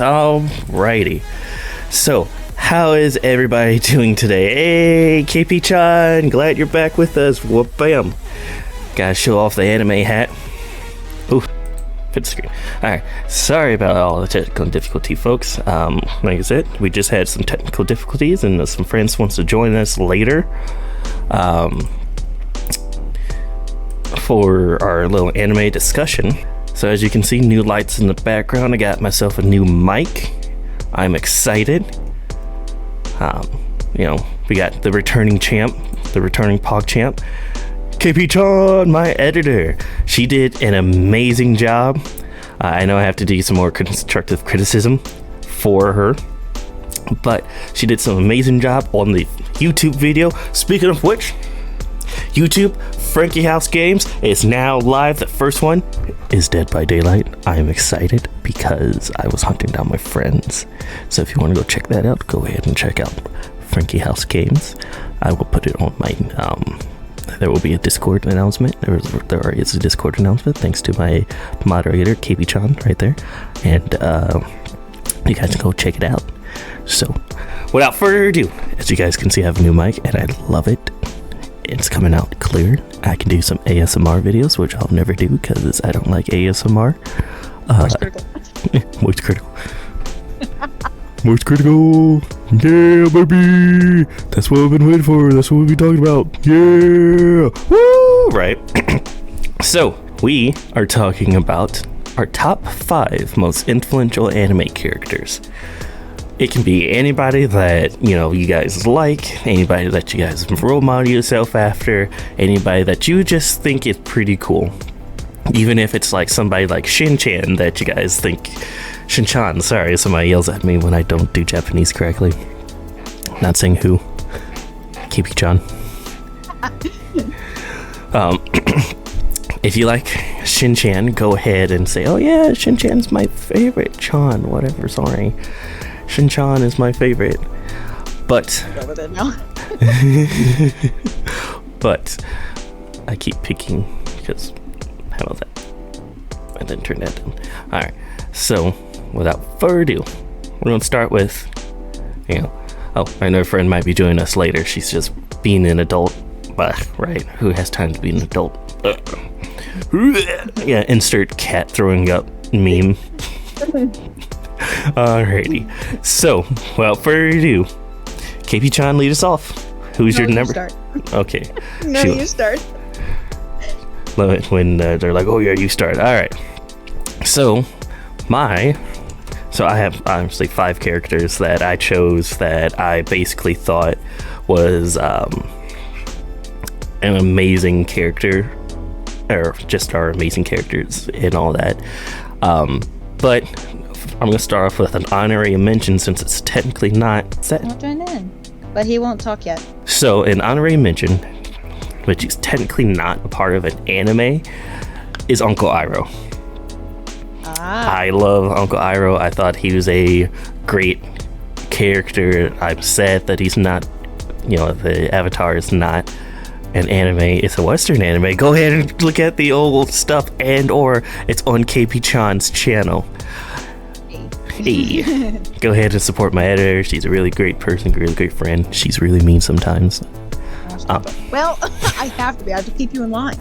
Alrighty. So, how is everybody doing today? Hey, KP-chan, glad you're back with us. Whoop, bam. Gotta show off the anime hat. Ooh, fit the screen. Alright, sorry about all the technical difficulty, folks. Like I said, we just had some technical difficulties, and some friends wants to join us later. For our little anime discussion. So as you can see, new lights in the background. I got myself a new mic. I'm excited. You know, we got the returning champ, the returning Pog champ, KP-chan, my editor. She did an amazing job. I know I have to do some more constructive criticism for her, but she did some amazing job on the YouTube video. Speaking of which, YouTube, Franky House Games is now live. The first one is Dead by Daylight. I am excited because I was hunting down my friends. So if you want to go check that out, go ahead and check out Franky House Games. I will put it on my, there will be a Discord announcement. There is a Discord announcement thanks to my moderator, KP-chan, right there. And you guys can go check it out. So without further ado, as you guys can see, I have a new mic and I love it. It's coming out clear. I can do some ASMR videos, which I'll never do because I don't like ASMR. Moist critical. Moist critical. Moist critical. Yeah, baby. That's what I've been waiting for. That's what we'll be talking about. Yeah. Woo! Right. So, we are talking about our top 5 most influential anime characters. It can be anybody that, you know, you guys like, anybody that you guys role model yourself after, anybody that you just think is pretty cool. Even if it's like somebody like Shin-chan that you guys think... Shin-chan, sorry, somebody yells at me when I don't do Japanese correctly. Not saying who. KP-chan. If you like Shin-chan, go ahead and say, oh yeah, Shin-chan's my favorite. Chan, whatever, sorry. Shin-chan is my favorite, but but I keep picking because how about that? And then turn that down. All right. So without further ado, we're gonna start with, you know, oh, I know a friend might be joining us later. She's just being an adult, right? Who has time to be an adult? Yeah. Insert cat throwing up meme. Alrighty, so without further ado, KP-chan, lead us off. Who's your number? Start. Okay. No, you start. Love it when they're like, "Oh yeah, you start." All right. So I have obviously 5 characters that I chose that I basically thought was an amazing character, or just are amazing characters and all that. But I'm going to start off with an honorary mention since it's technically not set. I'll join in, but he won't talk yet. So an honorary mention, which is technically not a part of an anime, is Uncle Iroh. I love Uncle Iroh. I thought he was a great character. I'm sad that he's not, you know, the Avatar is not an anime. It's a Western anime. Go ahead and look at the old stuff, and or it's on KP-chan's channel. Hey. Go ahead and support my editor. She's a really great person, really great friend. She's really mean sometimes. Well, I have to be. I have to keep you in line.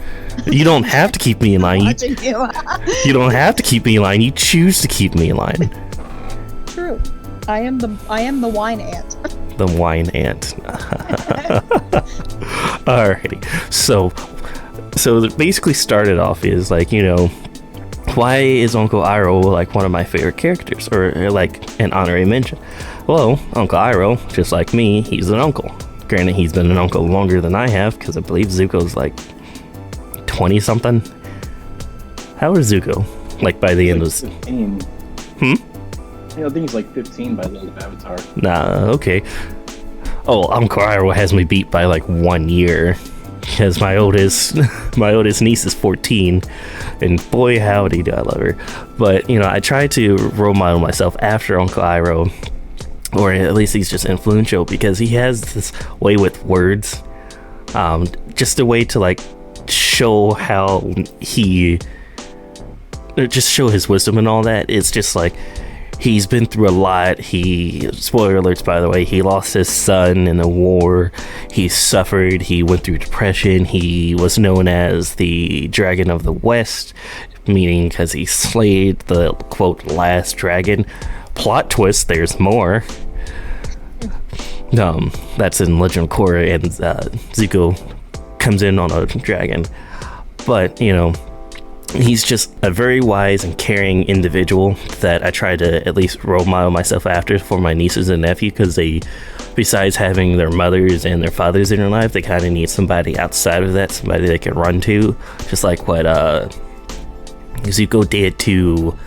You don't have to keep me in line. You don't have to keep me in line. You choose to keep me in line. True. I am the wine ant. The wine ant. Alrighty. So it basically started off is like, you know, why is Uncle Iroh like one of my favorite characters, or like an honorary mention? Well, Uncle Iroh, just like me, he's an uncle. Granted, he's been an uncle longer than I have, because I believe Zuko's like 20 something. How old is Zuko? Like by the end of this? 15. I think he's like 15 by the end of Avatar. Nah, okay. Oh, Uncle Iroh has me beat by like 1 year. Because my oldest niece is 14, and boy howdy do I love her. But you know, I try to role model myself after Uncle Iroh, or at least he's just influential because he has this way with words, just a way to like show how he just show his wisdom and all that. It's just like he's been through a lot. Spoiler alerts, by the way, he lost his son in a war. He suffered. He went through depression. He was known as the Dragon of the West, meaning because he slayed the, quote, last dragon. Plot twist, there's more. That's in Legend of Korra, and Zuko comes in on a dragon. But, you know, he's just a very wise and caring individual that I try to at least role model myself after for my nieces and nephews, because they, besides having their mothers and their fathers in their life, they kind of need somebody outside of that, somebody they can run to, just like what Zuko did to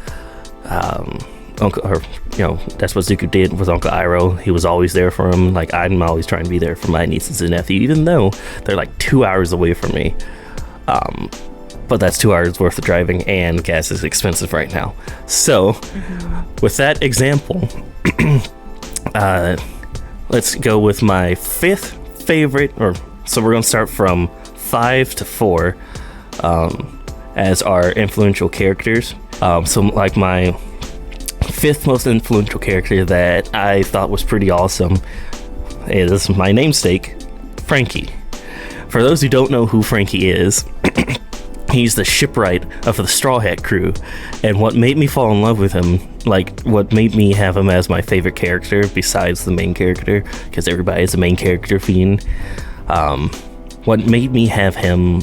Uncle, or you know, that's what Zuko did with Uncle Iroh. He was always there for him. Like, I'm always trying to be there for my nieces and nephews, even though they're like 2 hours away from me. But that's 2 hours worth of driving, and gas is expensive right now. So, with that example, let's go with my fifth favorite, so we're going to start from 5 to 4 as our influential characters. So, like, my fifth most influential character that I thought was pretty awesome is my namesake, Franky. For those who don't know who Franky is, he's the shipwright of the Straw Hat crew, and what made me fall in love with him, like what made me have him as my favorite character besides the main character, because everybody is a main character fiend, what made me have him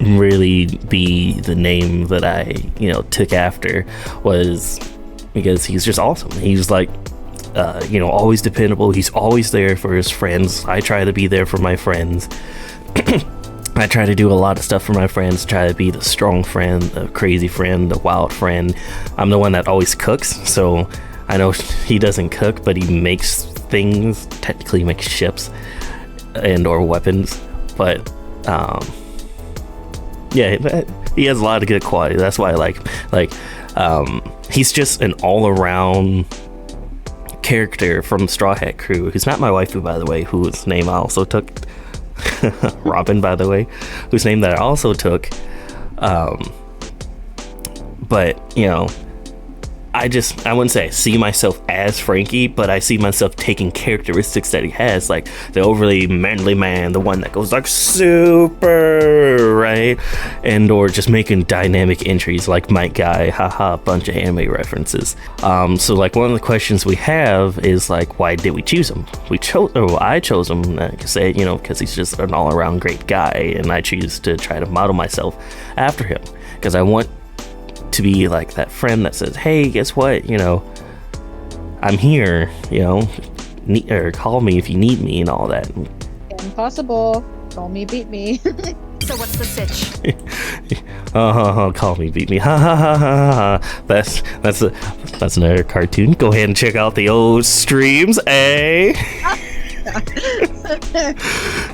really be the name that I, you know, took after was because he's just awesome. He's like, you know, always dependable. He's always there for his friends. I try to be there for my friends. I try to do a lot of stuff for my friends, try to be the strong friend, the crazy friend, the wild friend. I'm the one that always cooks, so I know he doesn't cook, but he makes things, technically makes ships and or weapons. But yeah, he has a lot of good quality. That's why I like he's just an all-around character from Straw Hat crew, who's not my waifu, by the way, whose name I also took. Robin, by the way, whose name that I also took. But, you know, I wouldn't say I see myself as Franky, but I see myself taking characteristics that he has, like the overly manly man, the one that goes like super, right? And or just making dynamic entries like Might Guy, haha, bunch of anime references. So like one of the questions we have is like, why did we choose him? I chose him, say, you know, because he's just an all-around great guy, and I choose to try to model myself after him, because I want to be like that friend that says, hey, guess what, you know, I'm here, you know, or call me if you need me and all that. Impossible. Call me, beat me. So what's the sitch? Call me, beat me. Ha ha ha ha ha. That's another cartoon. Go ahead and check out the old streams, eh?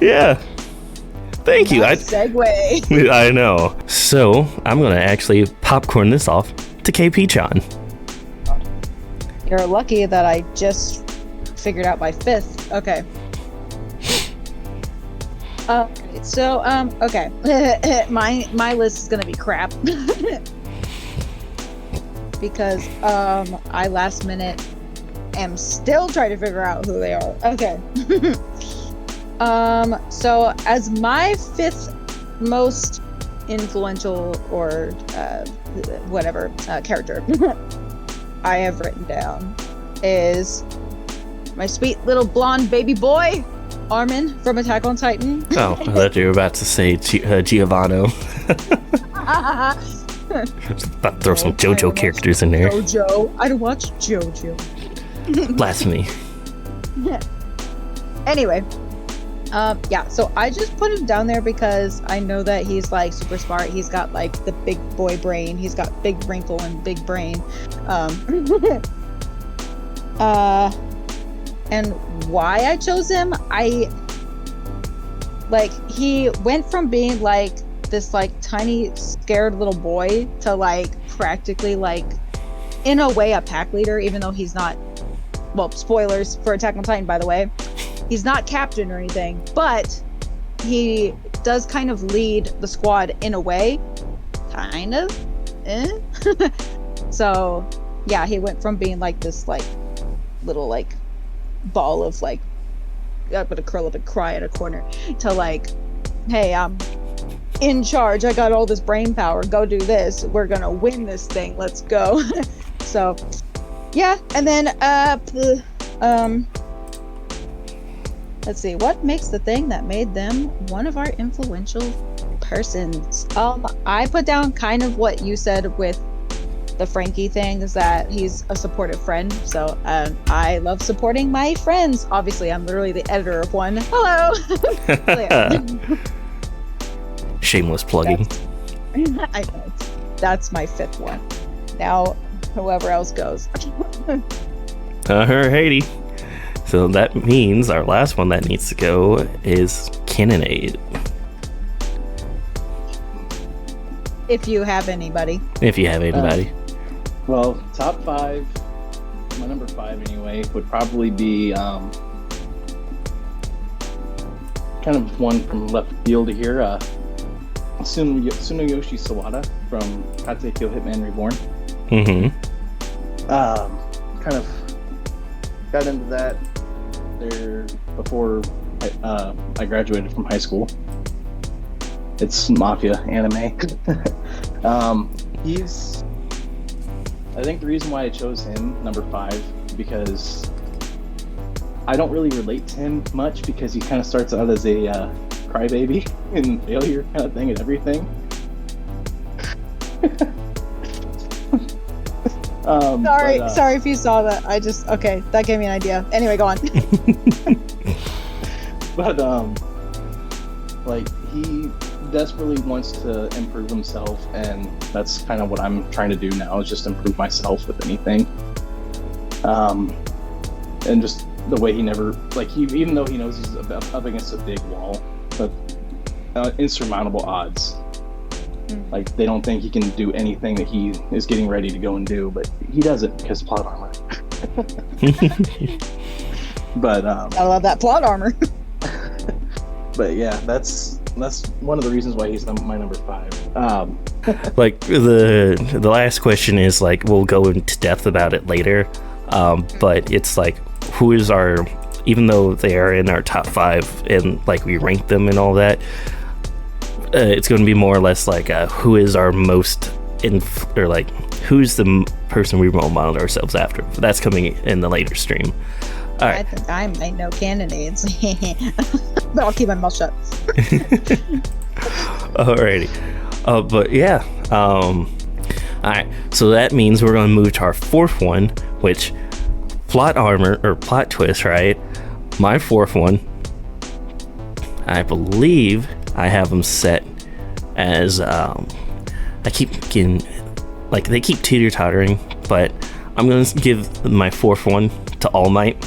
Yeah. Thank you. Nice segue. I know. So I'm gonna actually popcorn this off to KP-chan. You're lucky that I just figured out my fifth. Okay. Okay. my list is gonna be crap. Because I last minute am still trying to figure out who they are. Okay. So as my fifth most influential or whatever character I have written down is my sweet little blonde baby boy, Armin from Attack on Titan. Oh, I thought you were about to say Giovanni. Throw some JoJo characters in there. JoJo. I don't watch JoJo. Blasphemy. Anyway. Yeah, so I just put him down there because I know that he's like super smart. He's got like the big boy brain. He's got big wrinkle and big brain. And why I chose him, he went from being like this like tiny scared little boy to like practically like in a way a pack leader, even though he's not, well, spoilers for Attack on Titan, by the way. He's not captain or anything, but he does kind of lead the squad in a way. Kind of. So, yeah, he went from being like this like little like ball of like I'm gonna curl up and cry at a corner to like, hey, I'm in charge. I got all this brain power. Go do this. We're gonna win this thing. Let's go. So, yeah. And then let's see. What makes the thing that made them one of our influential persons? I put down kind of what you said with the Franky thing, is that he's a supportive friend. So I love supporting my friends. Obviously, I'm literally the editor of one. Hello. Shameless plugging. I know. That's my 5th one. Now, whoever else goes. Alrighty. So that means our last one that needs to go is Cannonade. If you have anybody. If you have anybody. Well, top 5, my number 5 anyway, would probably be kind of one from left field here. Tsunoyoshi Sawada from Katekyo Hitman Reborn. Mm-hmm. Kind of got into that there before I graduated from high school. It's mafia anime. I think the reason why I chose him, number 5, because I don't really relate to him much, because he kind of starts out as a crybaby and failure kind of thing at everything. Sorry if you saw that. Okay, that gave me an idea. Anyway, go on. But like, he desperately wants to improve himself, and that's kind of what I'm trying to do now, is just improve myself with anything. And just the way he never, like, even though he knows he's up against a big wall, but insurmountable odds. Like, they don't think he can do anything that he is getting ready to go and do, but he does it because plot armor. But I love that plot armor. But yeah, that's one of the reasons why he's my number 5. Like, the last question is like, we'll go into depth about it later, but it's like, who is our, even though they are in our top 5 and like we rank them and all that, it's going to be more or less like who is our most or like who's the person we role model ourselves after. That's coming in the later stream. All right. I think I might know Cannonades. But I'll keep my mouth shut. Alrighty. But yeah. Alright. So that means we're going to move to our 4th one, which plot armor or plot twist, right? My 4th one, I believe I have them set as I keep getting, like, they keep teeter-tottering, but I'm going to give my 4th one to All Might.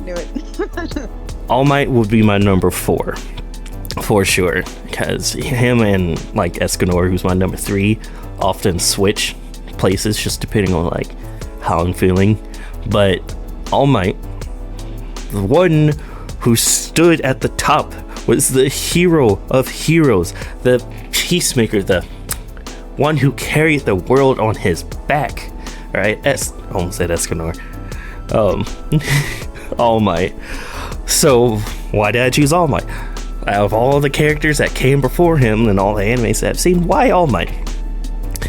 Knew it. All Might would be my number 4 for sure, because him and like Escanor, who's my number 3, often switch places just depending on like how I'm feeling. But All Might, the one who stood at the top, was the hero of heroes, the peacemaker, the one who carried the world on his back, right? I almost said Escanor. All Might. So why did I choose All Might? Out of all the characters that came before him and all the animes that I've seen, why All Might?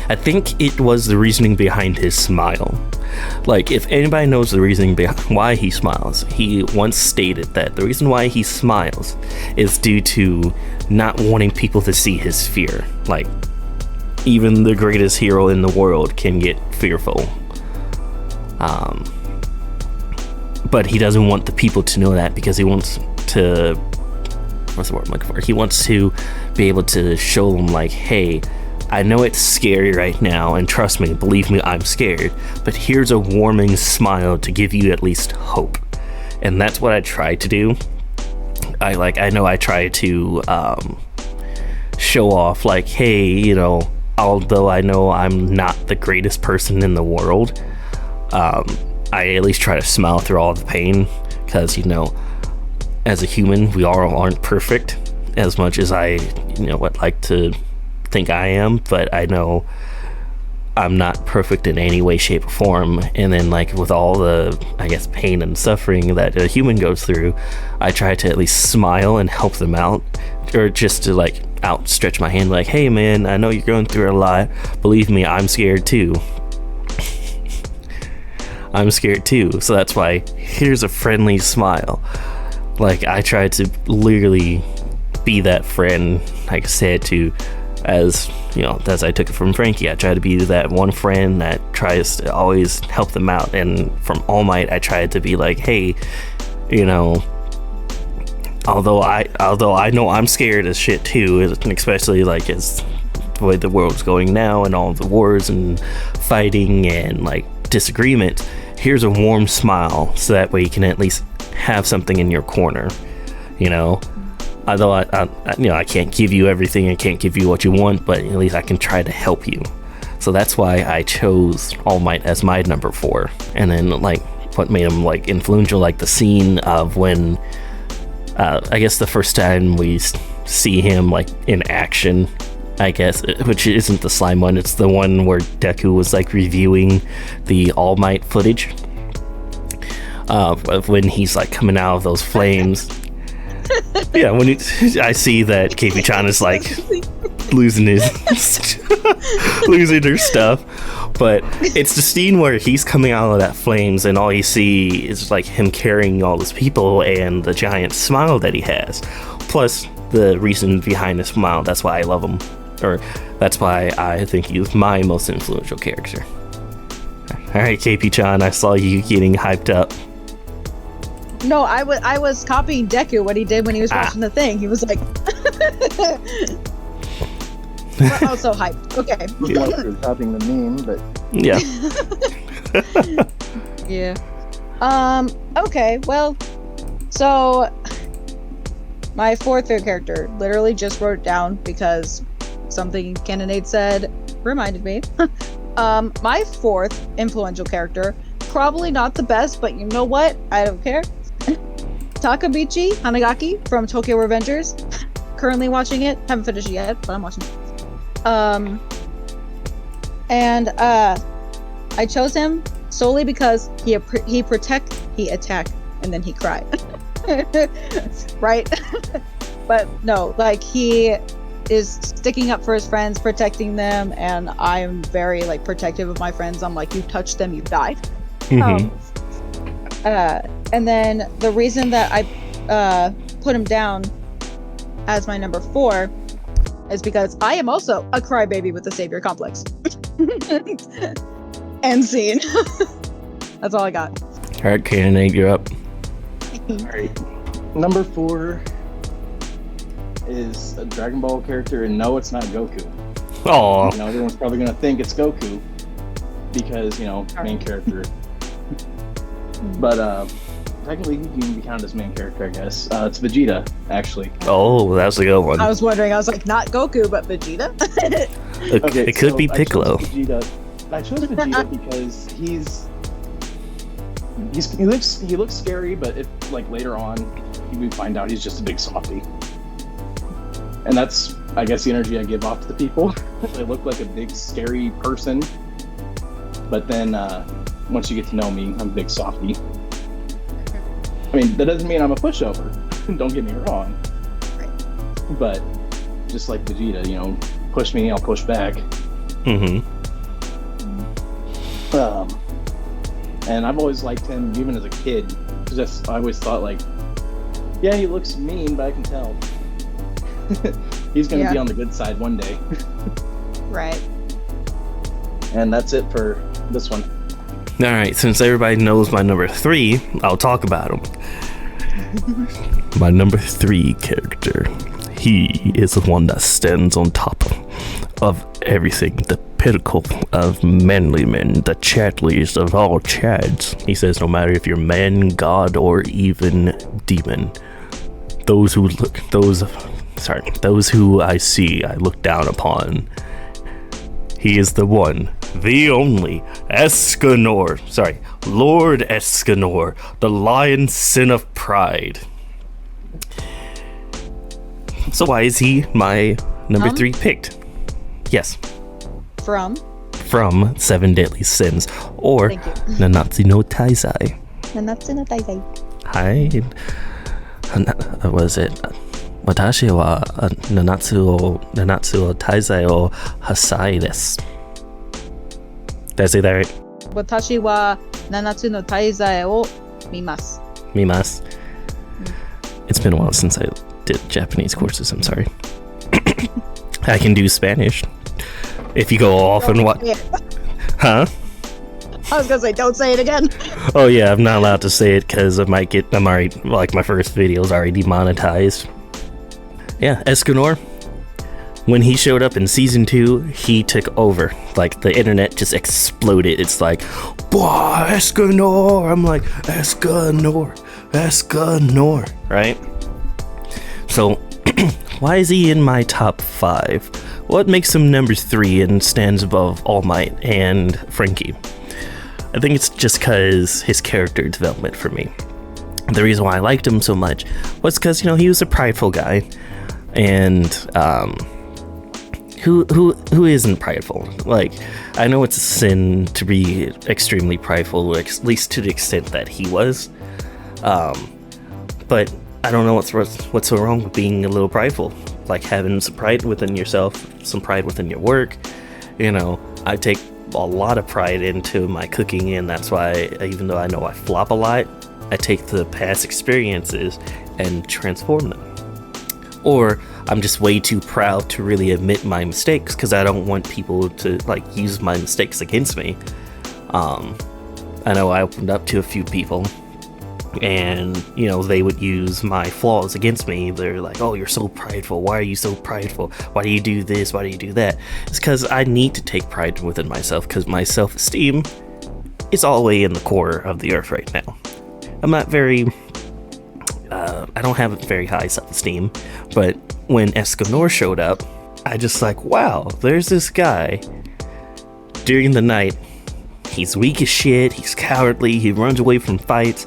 I think it was the reasoning behind his smile. Like, if anybody knows the reasoning behind why he smiles, he once stated that the reason why he smiles is due to not wanting people to see his fear. Like, even the greatest hero in the world can get fearful. But he doesn't want the people to know that, because he wants to, what's the word I'm looking for? He wants to be able to show them, like, hey, I know it's scary right now, and trust me, believe me, I'm scared, but here's a warming smile to give you at least hope. And that's what I try to do. I know I try to show off, like, hey, you know, although I know I'm not the greatest person in the world, I at least try to smile through all the pain, because, you know, as a human, we all aren't perfect, as much as I, you know, would like to think I am, but I know I'm not perfect in any way, shape, or form. And then, like, with all the, I guess, pain and suffering that a human goes through, I try to at least smile and help them out, or just to, like, outstretch my hand, like, hey, man, I know you're going through a lot. Believe me, I'm scared too. I'm scared too. So that's why here's a friendly smile. Like, I try to literally be that friend, like I said, to, as you know, as I took it from Franky, I try to be that one friend that tries to always help them out. And from All Might, I tried to be like, hey, you know, although I know I'm scared as shit too, especially like as the way the world's going now and all the wars and fighting and like disagreement, here's a warm smile, so that way you can at least have something in your corner, you know. Although I can't give you everything, I can't give you what you want, but at least I can try to help you. So that's why I chose All Might as my number 4. And then, like, what made him like influential, like the scene of when I guess the first time we see him like in action, I guess, which isn't the slime one, it's the one where Deku was like reviewing the All Might footage of when he's like coming out of those flames. Yeah, when I see that KP-chan is like losing her stuff, but it's the scene where he's coming out of that flames and all you see is like him carrying all those people and the giant smile that he has, plus the reason behind the smile. That's why I love him, or that's why I think he's my most influential character. Alright, KP-chan, I saw you getting hyped up. No, I was copying Deku, what he did when he was watching the thing. He was like, we're also hyped. Okay. You're copying the meme, but yeah. Yeah. Okay. Well, so my 4th character literally just wrote it down because something Cannonade said reminded me. My 4th influential character, probably not the best, but you know what? I don't care. Takabichi Hanagaki from Tokyo Revengers. Currently watching it. Haven't finished it yet, but I'm watching it. And I chose him solely because he protect, he attack, and then he cry. Right? But no, like, he is sticking up for his friends, protecting them, and I'm very like protective of my friends. I'm like, you touch them, you die. And then the reason that I put him down as my number 4 is because I am also a crybaby with a savior complex. End scene. That's all I got. Alright, Cannonade, you're up. Alright. Number 4 is a Dragon Ball character, and no, it's not Goku. Aww. You know, everyone's probably gonna think it's Goku because, you know, main character. But technically he can be counted as main character, I guess. It's Vegeta, actually. Oh, that's a good one. I was wondering, I was like, not Goku, but Vegeta? Okay, it could be Piccolo. I chose Vegeta because he looks scary, but if like later on we find out he's just a big softy. And that's, I guess, the energy I give off to the people. I look like a big scary person, but then once you get to know me, I'm a big softy. I mean, that doesn't mean I'm a pushover. Don't get me wrong. But just like Vegeta, you know, push me, I'll push back. Mm-hmm. And I've always liked him, even as a kid. Just I always thought, like, yeah, he looks mean, but I can tell he's gonna be on the good side one day. Right. And that's it for this one. Alright, since everybody knows my number 3, I'll talk about him. My number 3 character. He is the one that stands on top of everything. The pinnacle of manly men. The chadliest of all chads. He says no matter if you're man, god, or even demon. Those who I see, I look down upon. He is the one, the only, Lord Escanor, the lion sin of pride. So why is he my number 3 picked? Yes. From from Seven Deadly Sins, or Thank you. Nanatsu no Taizai. Nanatsu no Taizai. Hi. What is it? Watashi wa Nanatsu o Taizai o Hasai desu. Did I say that right? Watashi wa Nanatsu no Taizai o mimasu. Mimas. It's been a while since I did Japanese courses, I'm sorry. I can do Spanish. If you go off and what? Huh? I was gonna say, don't say it again. Oh yeah, I'm not allowed to say it because I'm already, like, my first video is already demonetized. Yeah, Escanor, when he showed up in season 2, he took over. Like, the internet just exploded. It's like, boah, Escanor! I'm like, Escanor, right? So, why is he in my top 5? What makes him number 3 and stands above All Might and Franky? I think it's just because his character development for me. The reason why I liked him so much was because, he was a prideful guy. And who isn't prideful? Like, I know it's a sin to be extremely prideful, at least to the extent that he was. But I don't know what's so wrong with being a little prideful. Like having some pride within yourself, some pride within your work. I take a lot of pride into my cooking, and that's why, even though I know I flop a lot, I take the past experiences and transform them. Or I'm just way too proud to really admit my mistakes because I don't want people to use my mistakes against me. I know I opened up to a few people, and they would use my flaws against me. They're like, oh, you're so prideful, why are you so prideful, why do you do this, why do you do that? It's because I need to take pride within myself, because my self-esteem is all the way in the core of the earth right now. I'm not very I don't have a very high self-esteem, but when Escanor showed up, I just like, wow, there's this guy. During the night, he's weak as shit, he's cowardly, he runs away from fights.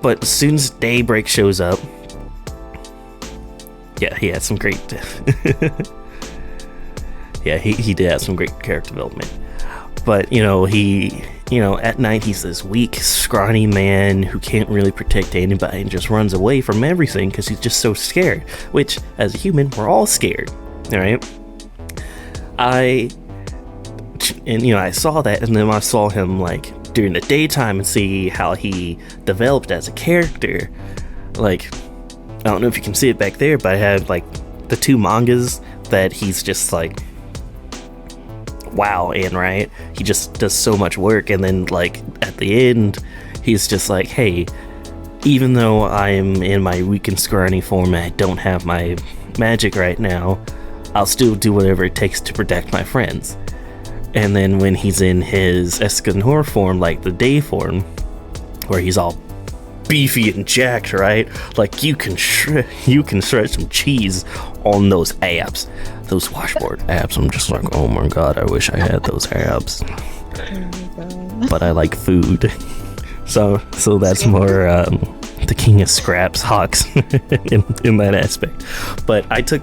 But as soon as Daybreak shows up, yeah, he had some great yeah, he did have some great character development. But at night he's this weak, scrawny man who can't really protect anybody and just runs away from everything because he's just so scared. Which, as a human, we're all scared, alright? I saw that, and then I saw him during the daytime and see how he developed as a character. I don't know if you can see it back there, but I have the 2 mangas that he's just wow in, right? He just does so much work, and then at the end he's just like, hey, even though I'm in my weak and scrawny form and I don't have my magic right now, I'll still do whatever it takes to protect my friends. And then when he's in his Escanor form, the day form, where he's all beefy and jacked, right? You can shred some cheese on those abs, those washboard abs. I'm just like, oh my god, I wish I had those abs. But I like food, so that's more the king of scraps, Hawks, in that aspect. But I took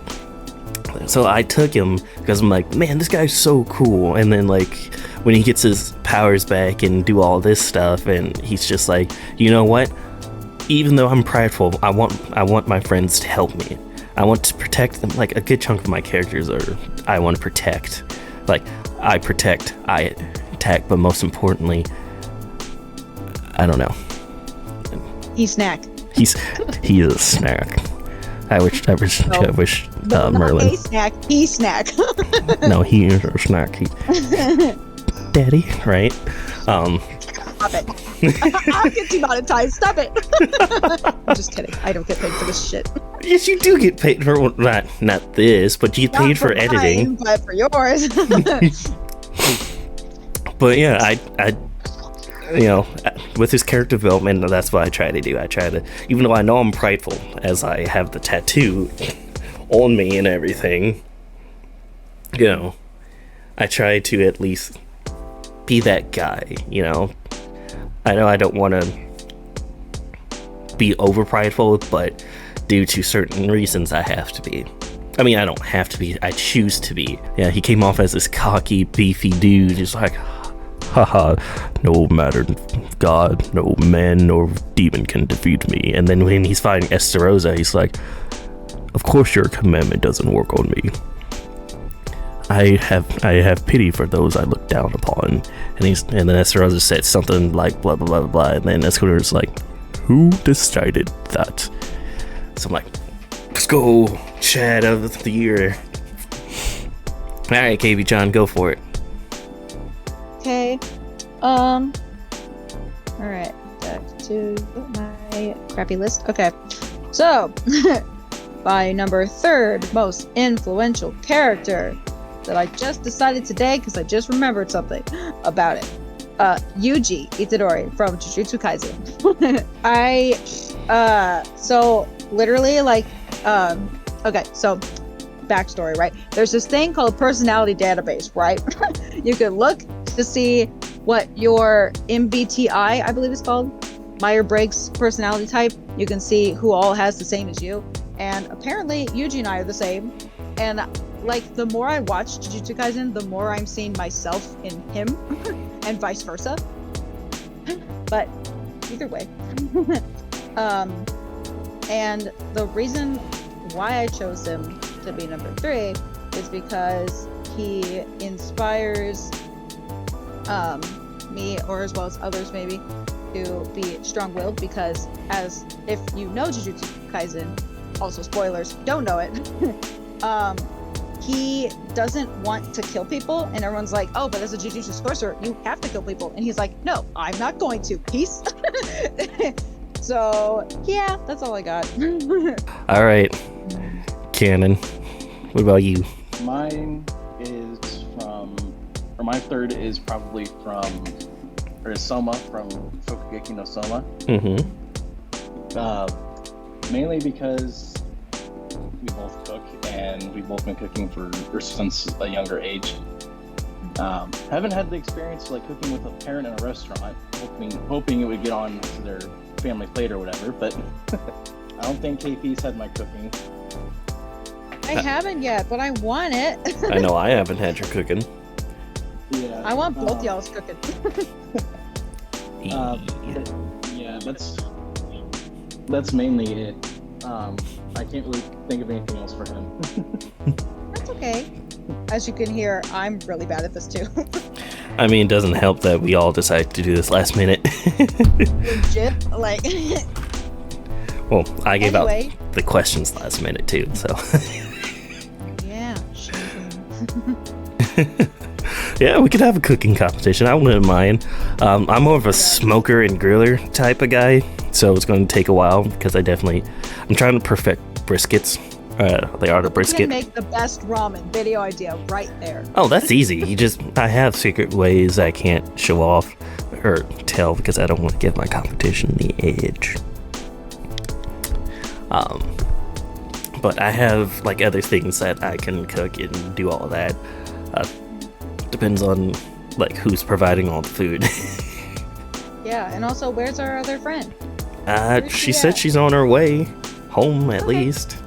him because I'm like, man, this guy's so cool. And then when he gets his powers back and do all this stuff, and he's just like, you know what? Even though I'm prideful, I want my friends to help me. I want to protect them. A good chunk of my characters are I want to protect. I protect, I attack, but most importantly, I don't know. He snack. He is a snack. I wish Merlin. A snack. He snack. No, he is a snack. Daddy, right? Stop it. I'll get demonetized. Stop it. I'm just kidding. I don't get paid for this shit. Yes, you do get paid for not this, but you get paid for editing. Mine, but for yours. But yeah, I with his character development, that's what I try to do. I try to, even though I know I'm prideful, as I have the tattoo on me and everything, I try to at least be that guy, I know I don't want to be over prideful, but due to certain reasons I have to be. I mean, I don't have to be. I choose to be. Yeah, he came off as this cocky, beefy dude, just like, haha, no matter God, no man nor demon can defeat me. And then when he's fighting Esterosa, he's like, of course your commandment doesn't work on me. I have pity for those I look down upon. And then Esterosa said something like blah blah blah blah blah, and then Escobar's like, who decided that? So I'm like, let's go, Chad of the year. Alright, KB John, go for it. Okay. Alright, back to my crappy list. Okay. So, by number 3rd most influential character that I just decided today because I just remembered something about it. Yuji Itadori from Jujutsu Kaisen. So literally like, okay, so backstory, right? There's this thing called personality database, right? You can look to see what your MBTI, I believe it's called, Myers-Briggs personality type. You can see who all has the same as you. And apparently Yuji and I are the same. And like, the more I watch Jujutsu Kaisen, the more I'm seeing myself in him, and vice versa. But either way. And the reason why I chose him to be number 3 is because he inspires me, or as well as others maybe, to be strong-willed, because as if you know Jujutsu Kaisen, also spoilers, don't know it, he doesn't want to kill people, and everyone's like, oh, but as a Jujutsu sorcerer, you have to kill people. And he's like, no, I'm not going to. Peace. So, yeah, that's all I got. All right, Cannon, what about you? Mine is my 3rd is probably is Soma from Shokugeki no Soma. Mm-hmm. Mainly because we both cook, and we've both been cooking since a younger age. Haven't had the experience like cooking with a parent in a restaurant, hoping it would get on to their family plate or whatever, but I don't think KP's had my cooking. I haven't yet, but I want it. I know I haven't had your cooking. Yeah. I want both y'all's cooking. Yeah, that's mainly it. I can't really think of anything else for him. That's okay. As you can hear, I'm really bad at this too. I mean, it doesn't help that we all decided to do this last minute. Legit, like. Well, I gave Anyway. out the questions last minute too, so. Yeah. Yeah, we could have a cooking competition. I wouldn't mind. I'm more of a smoker and griller type of guy, so it's going to take a while because I'm trying to perfect briskets. They are the You brisket. can make the best ramen. Video idea right there. Oh, that's easy. I have secret ways I can't show off or tell because I don't want to give my competition the edge. But I have like other things that I can cook and do all of that. Depends on like who's providing all the food. Yeah, and also, where's our other friend? She said she's on her way home at Okay. least.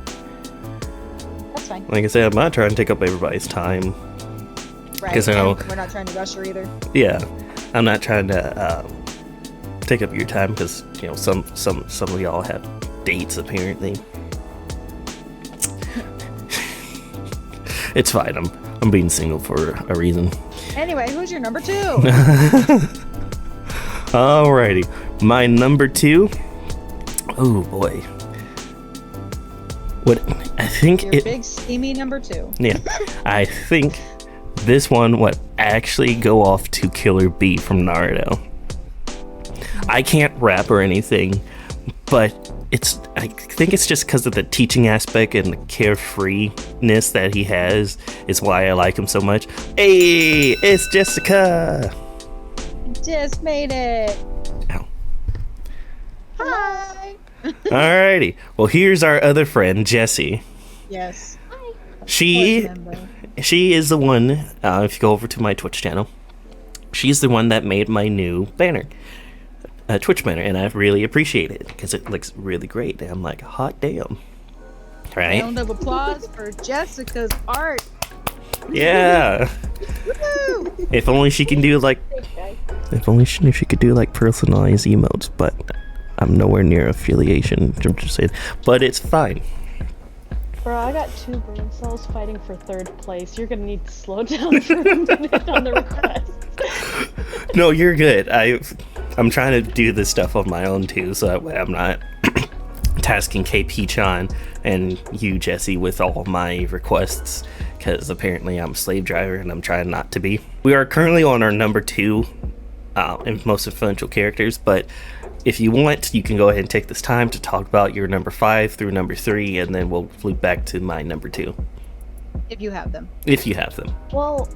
That's fine. Like I said, I'm not trying to take up everybody's time. Right. 'Cause I know- and we're not trying to rush her either. Yeah, I'm not trying to take up your time because some of y'all have dates apparently. It's fine. I'm being single for a reason. Anyway, who's your number 2? Alrighty, my number 2. Oh boy, what I think Your it. big steamy number 2. Yeah, I think this one would actually go off to Killer B from Naruto. I can't rap or anything, but I think it's just because of the teaching aspect and the carefreeness that he has is why I like him so much. Hey, it's Jessica! Just made it. Ow. Hi. Alrighty, well here's our other friend, Jessie. Yes. She Voice member. is the one, if you go over to my Twitch channel, she's the one that made my new banner. Twitch banner, and I really appreciate it because it looks really great. And I'm like, hot damn. Right? Round of applause for Jessica's art. Yeah. Woo! If only she can do like, if only she could do like personalized emotes, but I'm nowhere near affiliation. I'm just saying, but it's fine. Bro, I got 2 brain cells fighting for 3rd place. You're gonna need to slow down for a minute on the request. No, you're good. I'm trying to do this stuff on my own too, so that way I'm not tasking KP-chan and you, Jesse, with all my requests, because apparently I'm a slave driver and I'm trying not to be. We are currently on our number 2 and most influential characters, but if you want, you can go ahead and take this time to talk about your number 5 through number 3, and then we'll loop back to my number 2. If you have them. If you have them. Well,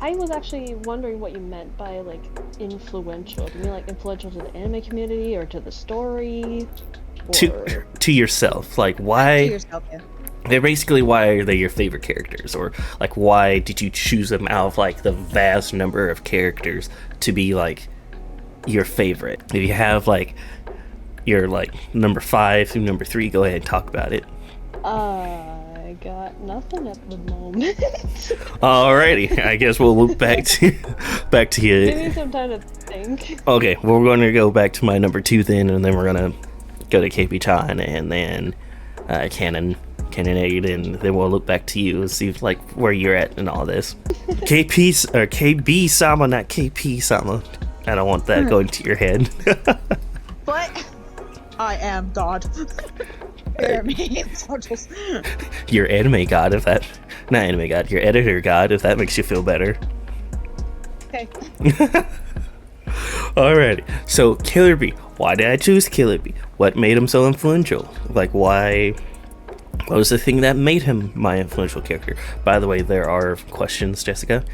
I was actually wondering what you meant by, like, influential. Do you mean, like, influential to the anime community or to the story? Or... To yourself. Like, why... To yourself, yeah. They're basically, why are they your favorite characters? Or, like, why did you choose them out of, like, the vast number of characters to be, like, your favorite? If you have, like, your, like, number 5 through number 3, go ahead and talk about it. I got nothing at the moment. Alrighty, I guess we'll loop back to you. Give me some time to think. Okay, well, we're going to go back to my number 2 then, and then we're going to go to KP-chan, and then Canonade, and then we'll look back to you and see like where you're at in all this. KB-sama, not KP-sama. I don't want that going to your head. But I am God. Your anime god, if that... Not anime god, your editor god, if that makes you feel better. Okay. Alrighty, so Killer Bee. Why did I choose Killer Bee? What made him so influential? Like, why... What was the thing that made him my influential character? By the way, there are questions, Jessica.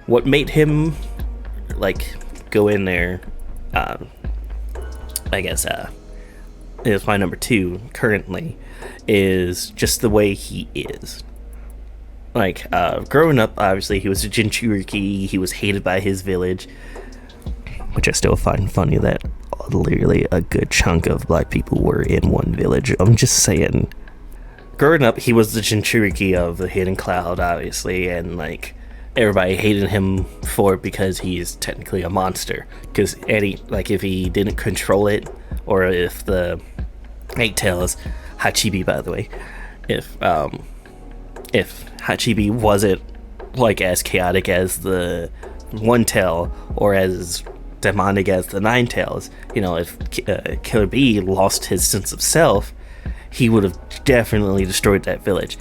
What made him, like, go in there, I guess, is my number 2 currently, is just the way he is. Like, growing up, obviously, he was a Jinchuriki, he was hated by his village, which I still find funny that literally a good chunk of black people were in one village. I'm just saying. Growing up, he was the Jinchuriki of the Hidden Cloud, obviously, and, like, everybody hated him for it because he's technically a monster. Because, if he didn't control it, or if the 8 tails, Hachibi, by the way, if Hachibi wasn't, like, as chaotic as the 1 tail, or as demonic as the 9 tails, you know, if Killer Bee lost his sense of self, he would have definitely destroyed that village.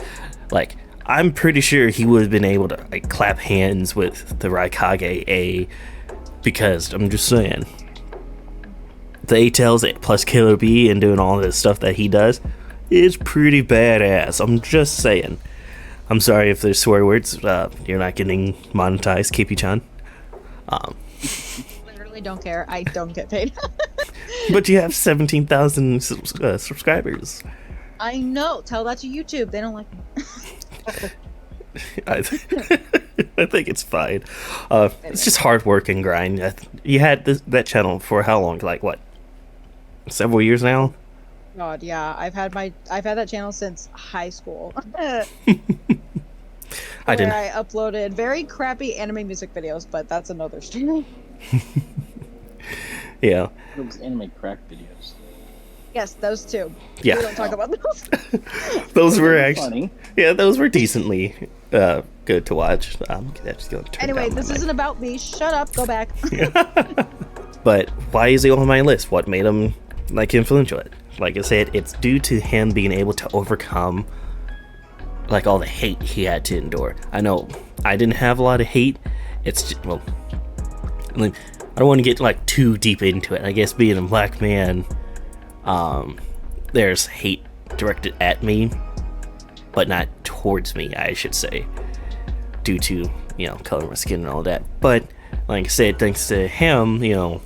Like, I'm pretty sure he would have been able to, like, clap hands with the Raikage A, because I'm just saying, the 8 tails plus Killer Bee and doing all this stuff that he does is pretty badass. I'm just saying. I'm sorry if there's swear words. You're not getting monetized, KP-chan. Literally don't care. I don't get paid. But you have 17,000 subscribers. I know. Tell that to YouTube. They don't like me. I think it's fine. It's just hard work and grind. You had that channel for how long? Like, what? Several years now? God, yeah. I've had that channel since high school. I uploaded very crappy anime music videos, but that's another story. Yeah. Those anime crack videos. Yes, those two. Yeah. We don't talk about those. Those were actually funny. Yeah, those were decently good to watch. Anyway, this isn't about me. Shut up. Go back. But why is he on my list? What made him like influential? Like I said, it's due to him being able to overcome like all the hate he had to endure. I know I didn't have a lot of hate. It's just, well, like, I don't want to get like too deep into it. I guess being a black man, there's hate directed at me, but not towards me, I should say, due to, you know, color of my skin and all that. But like I said, thanks to him, you know,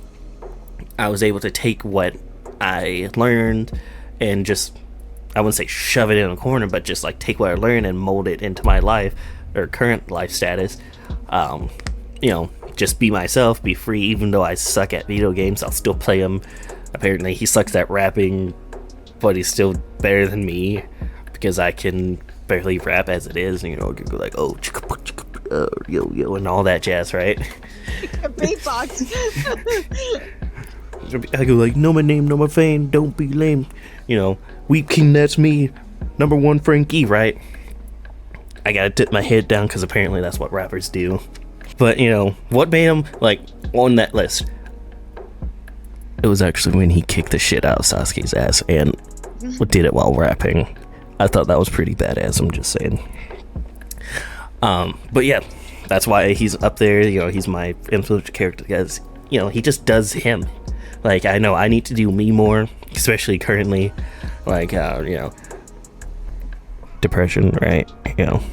I was able to take what I learned and just, I wouldn't say shove it in a corner, but just like take what I learned and mold it into my life or current life status. You know, just be myself, be free. Even though I suck at video games, I'll still play them. Apparently he sucks at rapping, but he's still better than me because I can barely rap as it is, and you know, you go like, oh, yo, yo, and all that jazz, right? Beatbox. I go like, know my name, know my fame, don't be lame. You know, Weep King, that's me. Number one, Franky, right? I gotta dip my head down because apparently that's what rappers do. But, you know, what made him, like, on that list? It was actually when he kicked the shit out of Sasuke's ass and did it while rapping. I thought that was pretty badass, I'm just saying. But yeah, that's why he's up there. You know, he's my influential character because, you know, he just does him. Like, I know I need to do me more, especially currently. Like, you know, depression, right? You know,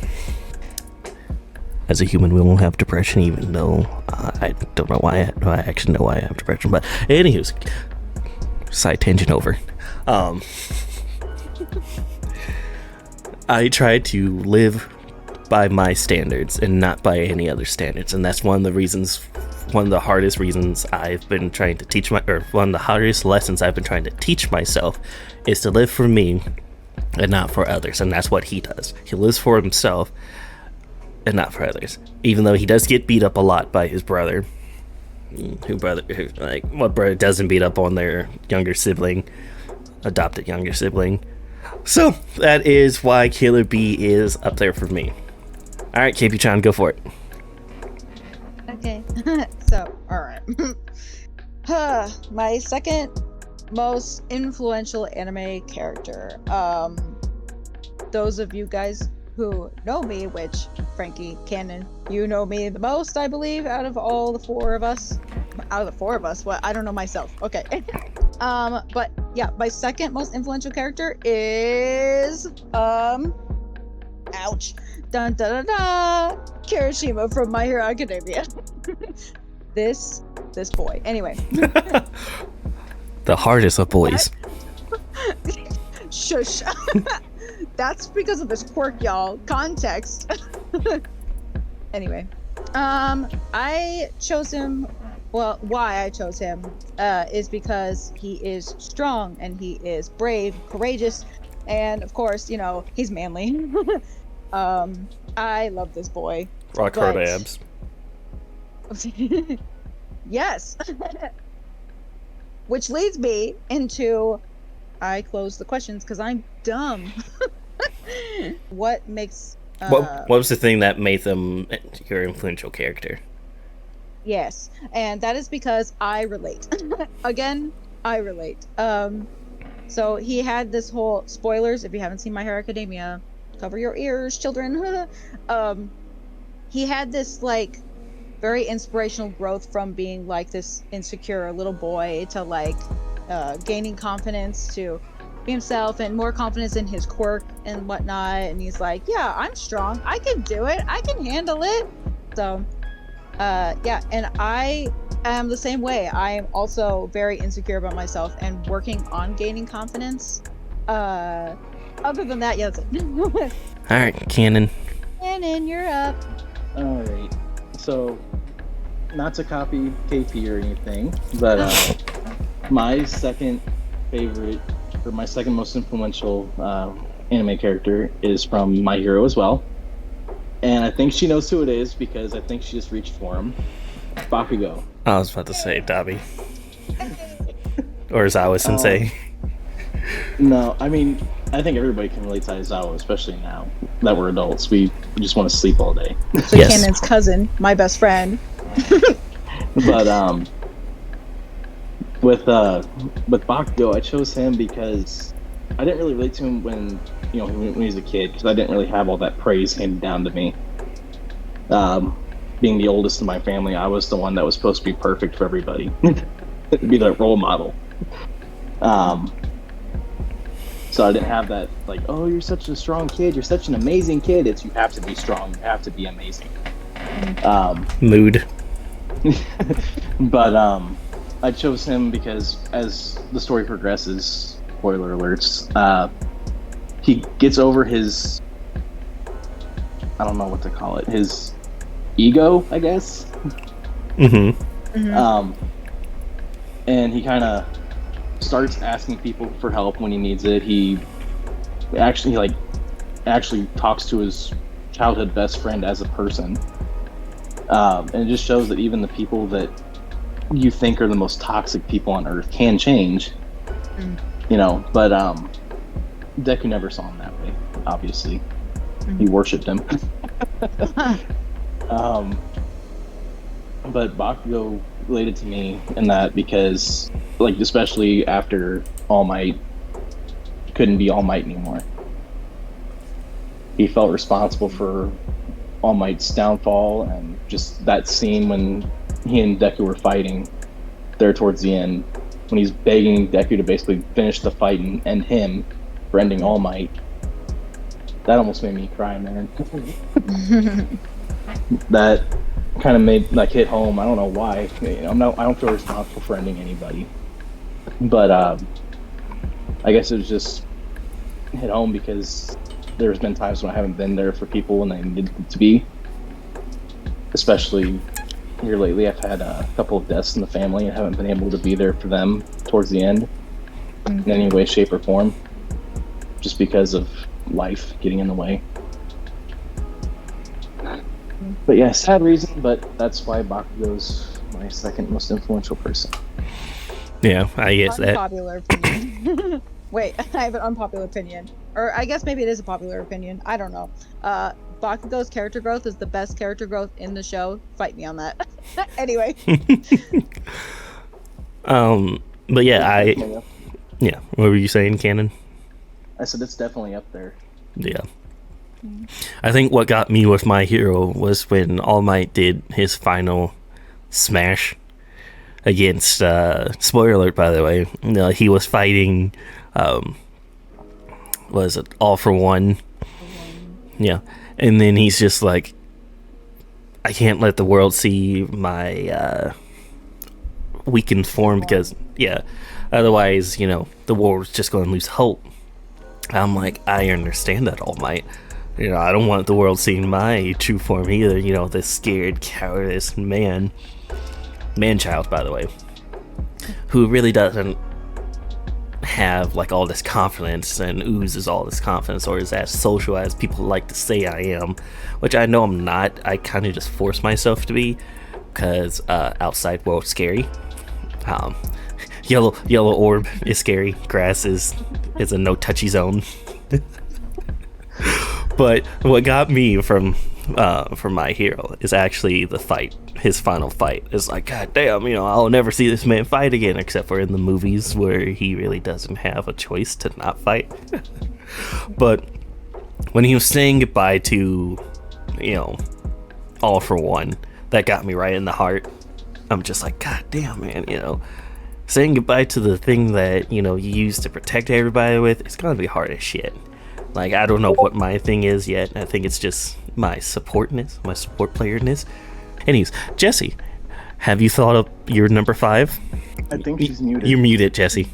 as a human, we won't have depression, even though I don't know why. I actually know why I have depression. But, anywho's, side tangent over. I try to live by my standards and not by any other standards, and that's one of the hardest reasons I've been trying to teach one of the hardest lessons I've been trying to teach myself is to live for me and not for others. And that's what he does. He lives for himself and not for others, even though he does get beat up a lot by his brother. What brother doesn't beat up on their adopted younger sibling? So that is why Killer B is up there for me. All right, KP-chan, go for it. Okay. So, alright. My second most influential anime character. Those of you guys who know me, which, Franky, Cannon, you know me the most, I believe, out of all the four of us. Out of the four of us? Well, I don't know myself. Okay. But yeah, my second most influential character is, ouch. Dun dun dun dun! Kirishima from My Hero Academia. This boy. Anyway. The hardest of boys. Shush. That's because of this quirk, y'all. Context. Anyway. I chose him. Well, why I chose him is because he is strong and he is brave, courageous, and of course, you know, he's manly. I love this boy. Rock hard abs. Yes. Which leads me into, I close the questions because I'm dumb. What makes... What was the thing that made them your influential character? Yes, and that is because I relate. Again, I relate. So he had this whole... Spoilers, if you haven't seen My Hero Academia, cover your ears, children. He had this, like, very inspirational growth from being, like, this insecure little boy to, like, gaining confidence to be himself and more confidence in his quirk and whatnot. And he's like, yeah, I'm strong. I can do it. I can handle it. So, yeah, and I am the same way. I am also very insecure about myself and working on gaining confidence. Other than that, yes. All right, Cannon. Cannon, you're up. All right. So, not to copy KP or anything, but my second favorite, or my second most influential anime character is from My Hero as well. And I think she knows who it is because I think she just reached for him. Bakugo. I was about to say Dabi. Or Zawa Sensei. No, I mean, I think everybody can relate to Aizawa, especially now that we're adults. We just want to sleep all day. So yes. Cannon's cousin, my best friend. But with Bakugo, I chose him because I didn't really relate to him when he was a kid, because I didn't really have all that praise handed down to me. Being the oldest in my family, I was the one that was supposed to be perfect for everybody, be the role model. So I didn't have that, like, oh, you're such a strong kid, you're such an amazing kid. It's, you have to be strong, you have to be amazing. Mood. But I chose him because as the story progresses, spoiler alerts, he gets over his, I don't know what to call it, his ego, I guess. And he kind of starts asking people for help when he needs it. He actually, like, actually talks to his childhood best friend as a person. And it just shows that even the people that you think are the most toxic people on Earth can change. You know, but Deku never saw him that way, obviously. He worshipped him. But Bakugo related to me in that because, like, especially after All Might couldn't be All Might anymore. He felt responsible for All Might's downfall, and just that scene when he and Deku were fighting there towards the end, when he's begging Deku to basically finish the fight and end him for ending All Might. That almost made me cry, man. That kind of made, like, hit home. I don't know why. You know, I don't feel responsible for ending anybody, but I guess it was just hit home because there's been times when I haven't been there for people when they needed to be. Especially here lately, I've had a couple of deaths in the family and haven't been able to be there for them towards the end in any way, shape, or form, just because of life getting in the way. But yeah, sad reason, but that's why Bakugo's my second most influential person. Yeah, I guess that. Unpopular opinion. Wait, I have an unpopular opinion. Or I guess maybe it is a popular opinion. I don't know. Bakugo's character growth is the best character growth in the show. Fight me on that. Anyway. But yeah, yeah. What were you saying, Cannon? I said it's definitely up there. Yeah. I think what got me with My Hero was when All Might did his final smash against, spoiler alert, by the way, he was fighting, was it All for One? Yeah. And then he's just like, I can't let the world see my weakened form because, yeah, otherwise, you know, the world's just going to lose hope. I'm like, I understand that, All Might. You know, I don't want the world seeing my true form either. You know, this scared, cowardice man-child, by the way, who really doesn't have, like, all this confidence and oozes all this confidence, or is as social as people like to say I am, which I know I'm not. I kind of just force myself to be, because outside world's scary. Yellow orb is scary. Grass is a no touchy zone. But what got me from My Hero is actually the fight. His final fight is like, God damn, you know, I'll never see this man fight again, except for in the movies where he really doesn't have a choice to not fight. But when he was saying goodbye to, you know, All for One, that got me right in the heart. I'm just like, God damn, man, you know, saying goodbye to the thing that, you know, you used to protect everybody with, it's gonna be hard as shit. Like, I don't know what my thing is yet. I think it's just my supportness, my support playerness. Anyways, Jesse, have you thought of your number 5? I think she's muted. You're muted, Jesse.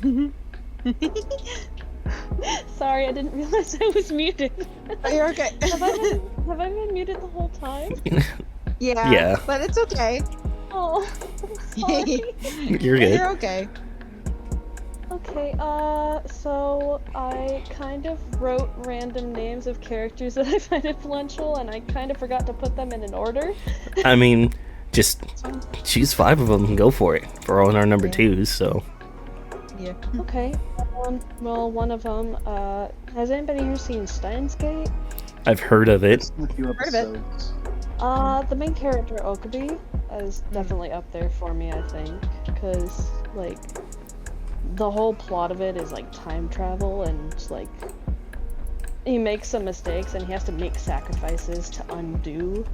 Sorry, I didn't realize I was muted. You're okay. Have I been muted the whole time? Yeah. But it's okay. Oh, I'm sorry. You're good. You're okay. Okay, so I kind of wrote random names of characters that I find influential, and I kind of forgot to put them in an order. I mean, just choose 5 of them and go for it. We're all in our number 2s, so. Yeah. Okay, well, one of them, has anybody here seen Steins Gate? I've heard of it. A few Heard of it. episodes. The main character, Okabe, is definitely up there for me, I think, because, like, the whole plot of it is, like, time travel, and, like, he makes some mistakes, and he has to make sacrifices to undo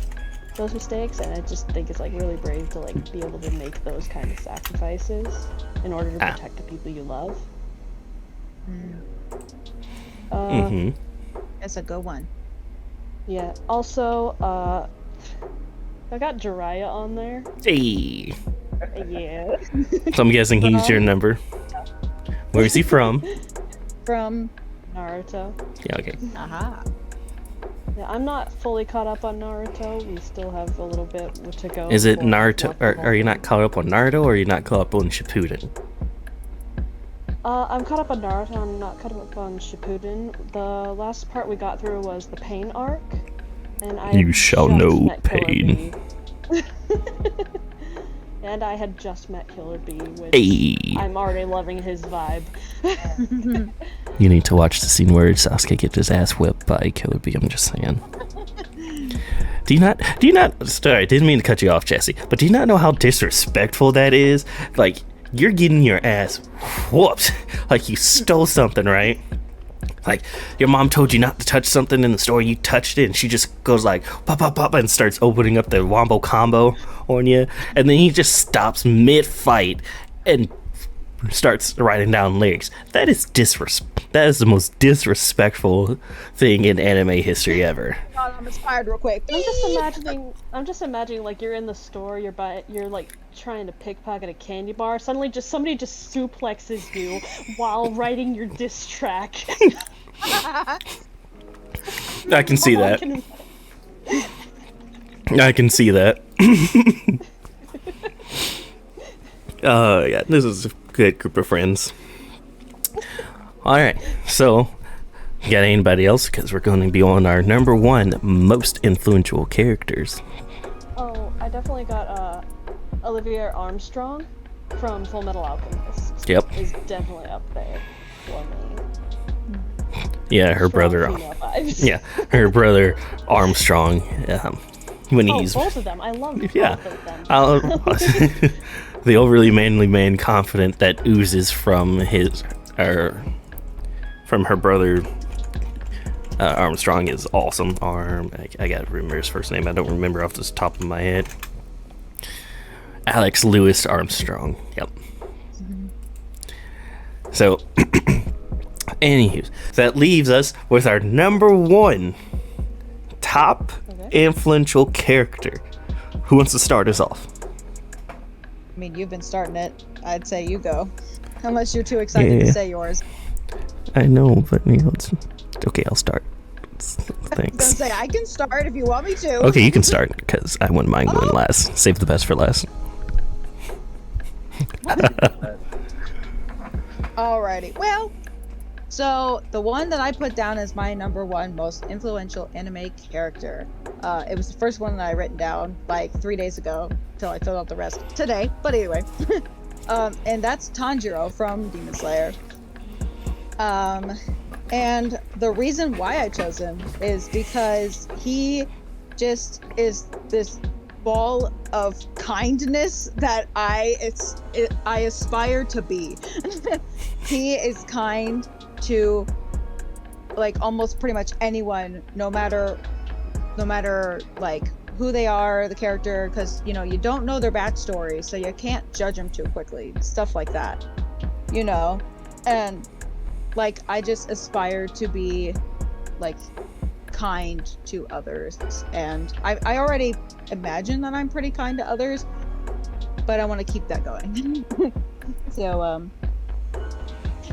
those mistakes, and I just think it's, like, really brave to, like, be able to make those kind of sacrifices in order to protect the people you love. That's a good one. Yeah, also, I got Jiraiya on there. Hey. Yeah. So I'm guessing he's your number. Where is he from? From Naruto. Yeah, okay. Aha. Yeah, I'm not fully caught up on Naruto. We still have a little bit to go. Is it before Naruto, what or the are you whole- not caught up on Naruto, or are you not caught up on Shippuden? I'm caught up on Naruto. I'm not caught up on Shippuden. The last part we got through was the pain arc, and I You shall just know met Killer pain. Bee. And I had just met Killer Bee, which Hey. I'm already loving his vibe. You need to watch the scene where Sasuke gets his ass whipped by Killer Bee. I'm just saying. Do you not, sorry, I didn't mean to cut you off, Jesse, but do you not know how disrespectful that is? Like, you're getting your ass whooped. Like, you stole something, right? Like, your mom told you not to touch something in the store, you touched it, and she just goes like, pop, pop, pop, and starts opening up the wombo combo on you, and then he just stops mid-fight and starts writing down lyrics. That is that is the most disrespectful thing in anime history ever. God, I'm inspired real quick. I'm just imagining like you're in the store, you're like trying to pickpocket a candy bar. Suddenly, somebody just suplexes you while writing your diss track. I can see that. I can see that. Yeah, this is a good group of friends. Alright, so, you got anybody else? Because we're going to be on our number 1 most influential characters. Oh, I definitely got Olivia Armstrong from Full Metal Alchemist. Yep. Is definitely up there for me. Yeah, her Strong brother. female vibes. Yeah, her brother Armstrong. When he's both of them. I love both yeah, of them. the overly manly man confident that oozes from from her brother Armstrong is awesome. I gotta remember his first name. I don't remember off the top of my head. Alex Lewis Armstrong. Yep. So, anywho, that leaves us with our number 1 top influential character. Who wants to start us off? I mean, you've been starting it. I'd say you go. Unless you're too excited to say yours. I know, but it's okay. I'll start. Thanks. Don't say I can start if you want me to. Okay, you can start because I wouldn't mind going last. Save the best for last. Alrighty. Well, so the one that I put down as my number 1 most influential anime character. It was the first one that I written down like 3 days ago until I filled out the rest today. But anyway, and that's Tanjiro from Demon Slayer. And the reason why I chose him is because he just is this ball of kindness that I aspire to be. He is kind to like almost pretty much anyone, no matter like who they are, the character, because you don't know their backstory, so you can't judge them too quickly, stuff like that, and like I just aspire to be like kind to others, and I already imagine that I'm pretty kind to others, but I want to keep that going. So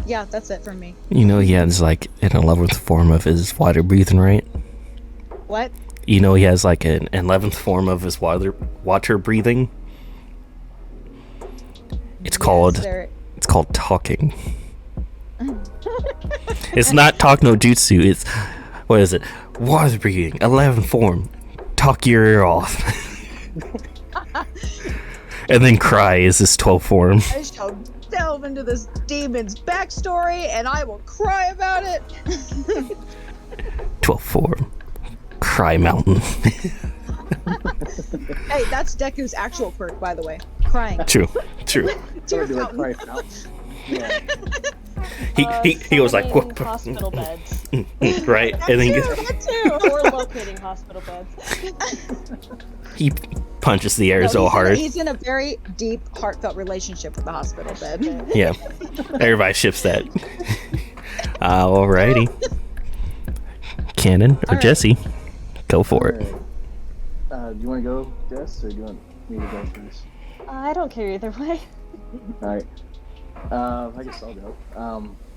yeah, that's it from me. He has like an 11th form of his water breathing, right? What? He has like an 11th form of his water breathing. It's called talking. It's not talk no jutsu. It's what is it? Water breathing, 11th form. Talk your ear off. And then cry is his 12th form. I shall delve into this demon's backstory and I will cry about it. 12th form. Cry Mountain. Hey, that's Deku's actual perk, by the way. Crying. True. Tear fountain. Yeah. He goes like summoning hospital beds. right, and then That too. Or locating hospital beds. he punches the air No, so hard. He's in a very deep, heartfelt relationship with the hospital bed. Yeah, everybody ships that. Alrighty, Cannon or All right. Jesse, go for it. Do you want to go, Jess, or do you want me to go first? I don't care either way. Alright. I guess I'll go.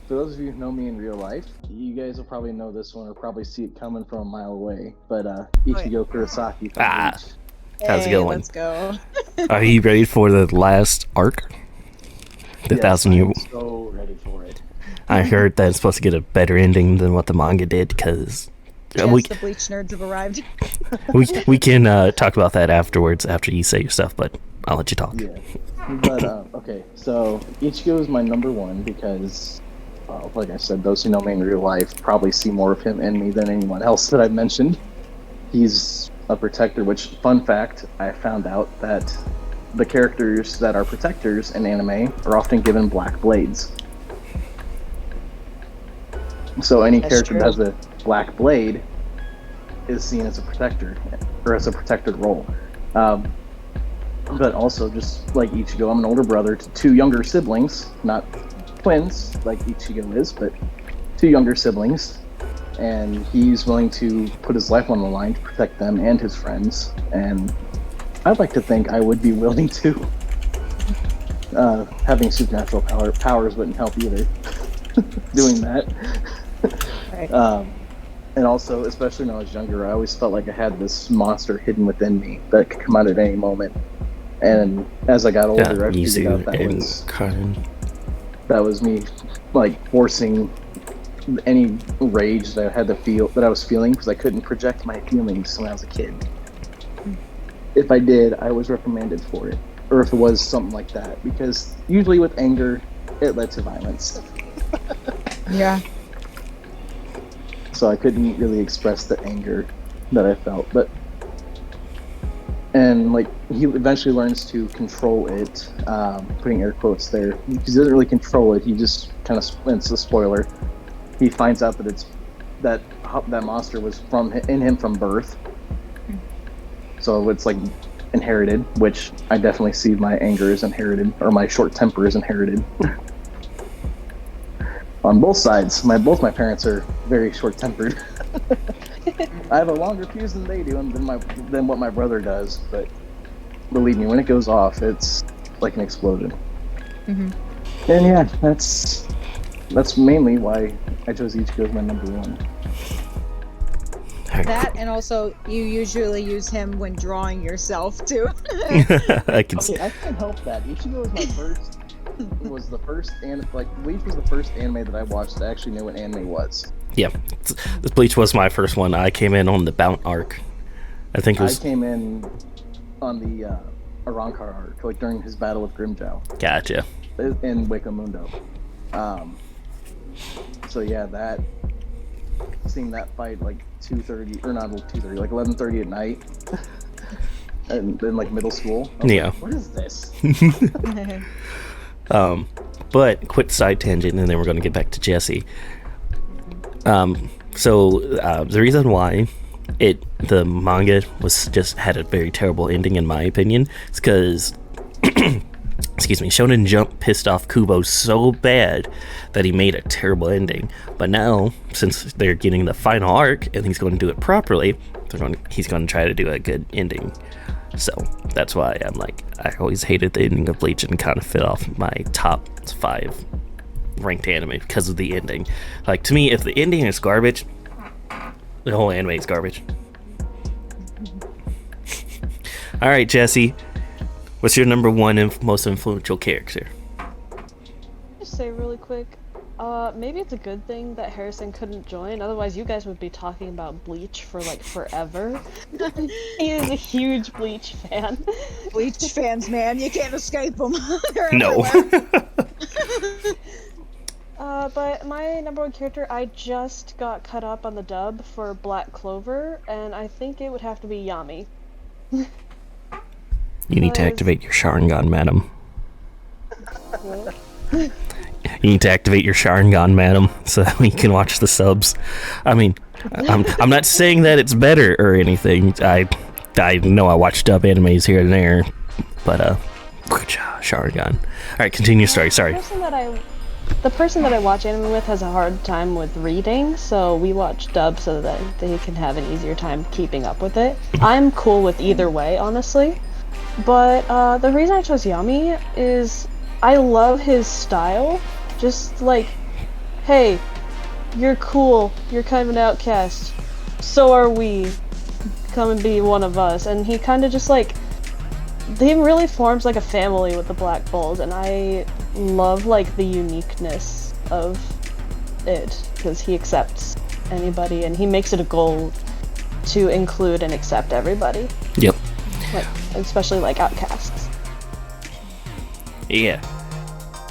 For those of you who know me in real life, you guys will probably know this one or probably see it coming from a mile away. But Ichigo Kurosaki from Bleach. How's it going? Let's go. Are you ready for the last arc? The Yes, 1,000 year. I'm so ready for it. I heard that it's supposed to get a better ending than what the manga did because Yes, the Bleach nerds have arrived. we can talk about that afterwards after you say your stuff, but I'll let you talk. Yeah. But, okay, so Ichigo is my number one because, like I said, those who know me in real life probably see more of him in me than anyone else that I've mentioned. He's a protector, which, fun fact, I found out that the characters that are protectors in anime are often given black blades. So any That's character true. that has a black blade is seen as a protector, or as a protected role. But also, just like Ichigo, I'm an older brother to two younger siblings, not twins like Ichigo is, but two younger siblings. And he's willing to put his life on the line to protect them and his friends. And I'd like to think I would be willing to. Having supernatural powers wouldn't help either. Doing that. Right. And also, especially when I was younger, I always felt like I had this monster hidden within me that could come out at any moment. And as I got older, I figured out that was me, like, forcing any rage that I had to feel, that I was feeling, because I couldn't project my feelings when I was a kid. If I did, I was reprimanded for it, or if it was something like that, because usually with anger, it led to violence. Yeah. So I couldn't really express the anger that I felt, and like he eventually learns to control it, putting air quotes there. He doesn't really control it. He just kind of, it's a spoiler. He finds out that that monster was in him from birth. So it's like inherited, which I definitely see my anger is inherited, or my short temper is inherited. On both sides, both my parents are very short-tempered. I have a longer fuse than they do, than what my brother does. But believe me, when it goes off, it's like an explosion. Mm-hmm. And yeah, that's mainly why I chose Ichigo as my number one. That, and also you usually use him when drawing yourself too. I can Okay, I can't help that. Ichigo was my first. Was the first Bleach was the first anime that I watched that actually knew what anime was. Yeah, this Bleach was my first one. I came in on the Bount arc. I think it was. I came in on the Arrancar arc, like during his battle with Grimmjow. Gotcha. In Wakamundo. So yeah, seeing that fight like 2:30, or not 2:30, like 11:30 at night, and then like middle school. Yeah. Like, what is this? But quick side tangent, and then we're going to get back to Jesse. So the reason why the manga had a very terrible ending, in my opinion, is because excuse me, Shonen Jump pissed off Kubo so bad that he made a terrible ending. But now, since they're getting the final arc and he's going to do it properly, he's going to try to do a good ending. So that's why I'm like, I always hated the ending of Bleach and kind of fit off my top 5 ranked anime because of the ending. Like, to me, if the ending is garbage, the whole anime is garbage. All right, Jesse, what's your number one most influential character? Just say really quick, maybe it's a good thing that Harrison couldn't join, otherwise you guys would be talking about Bleach for like forever. He is a huge Bleach fan. Bleach fans, man, you can't escape them. They're No. everywhere. But my number one character, I just got caught up on the dub for Black Clover, and I think it would have to be Yami. You need to activate your Sharingan, madam. What? You need to activate your Sharingan, madam, so that we can watch the subs. I mean, I'm not saying that it's better or anything. I know I watch dub animes here and there, but Sharingan. All right, continue your story. Sorry. The person that I watch anime with has a hard time with reading, so we watch dub so that they can have an easier time keeping up with it. I'm cool with either way, honestly. But the reason I chose Yami is I love his style. Just like, hey, you're cool, you're kind of an outcast, so are we, come and be one of us. And he kind of just like he really forms like a family with the Black Bolt, and I love like the uniqueness of it because he accepts anybody and he makes it a goal to include and accept everybody. Yep. Like, especially like outcasts. Yeah.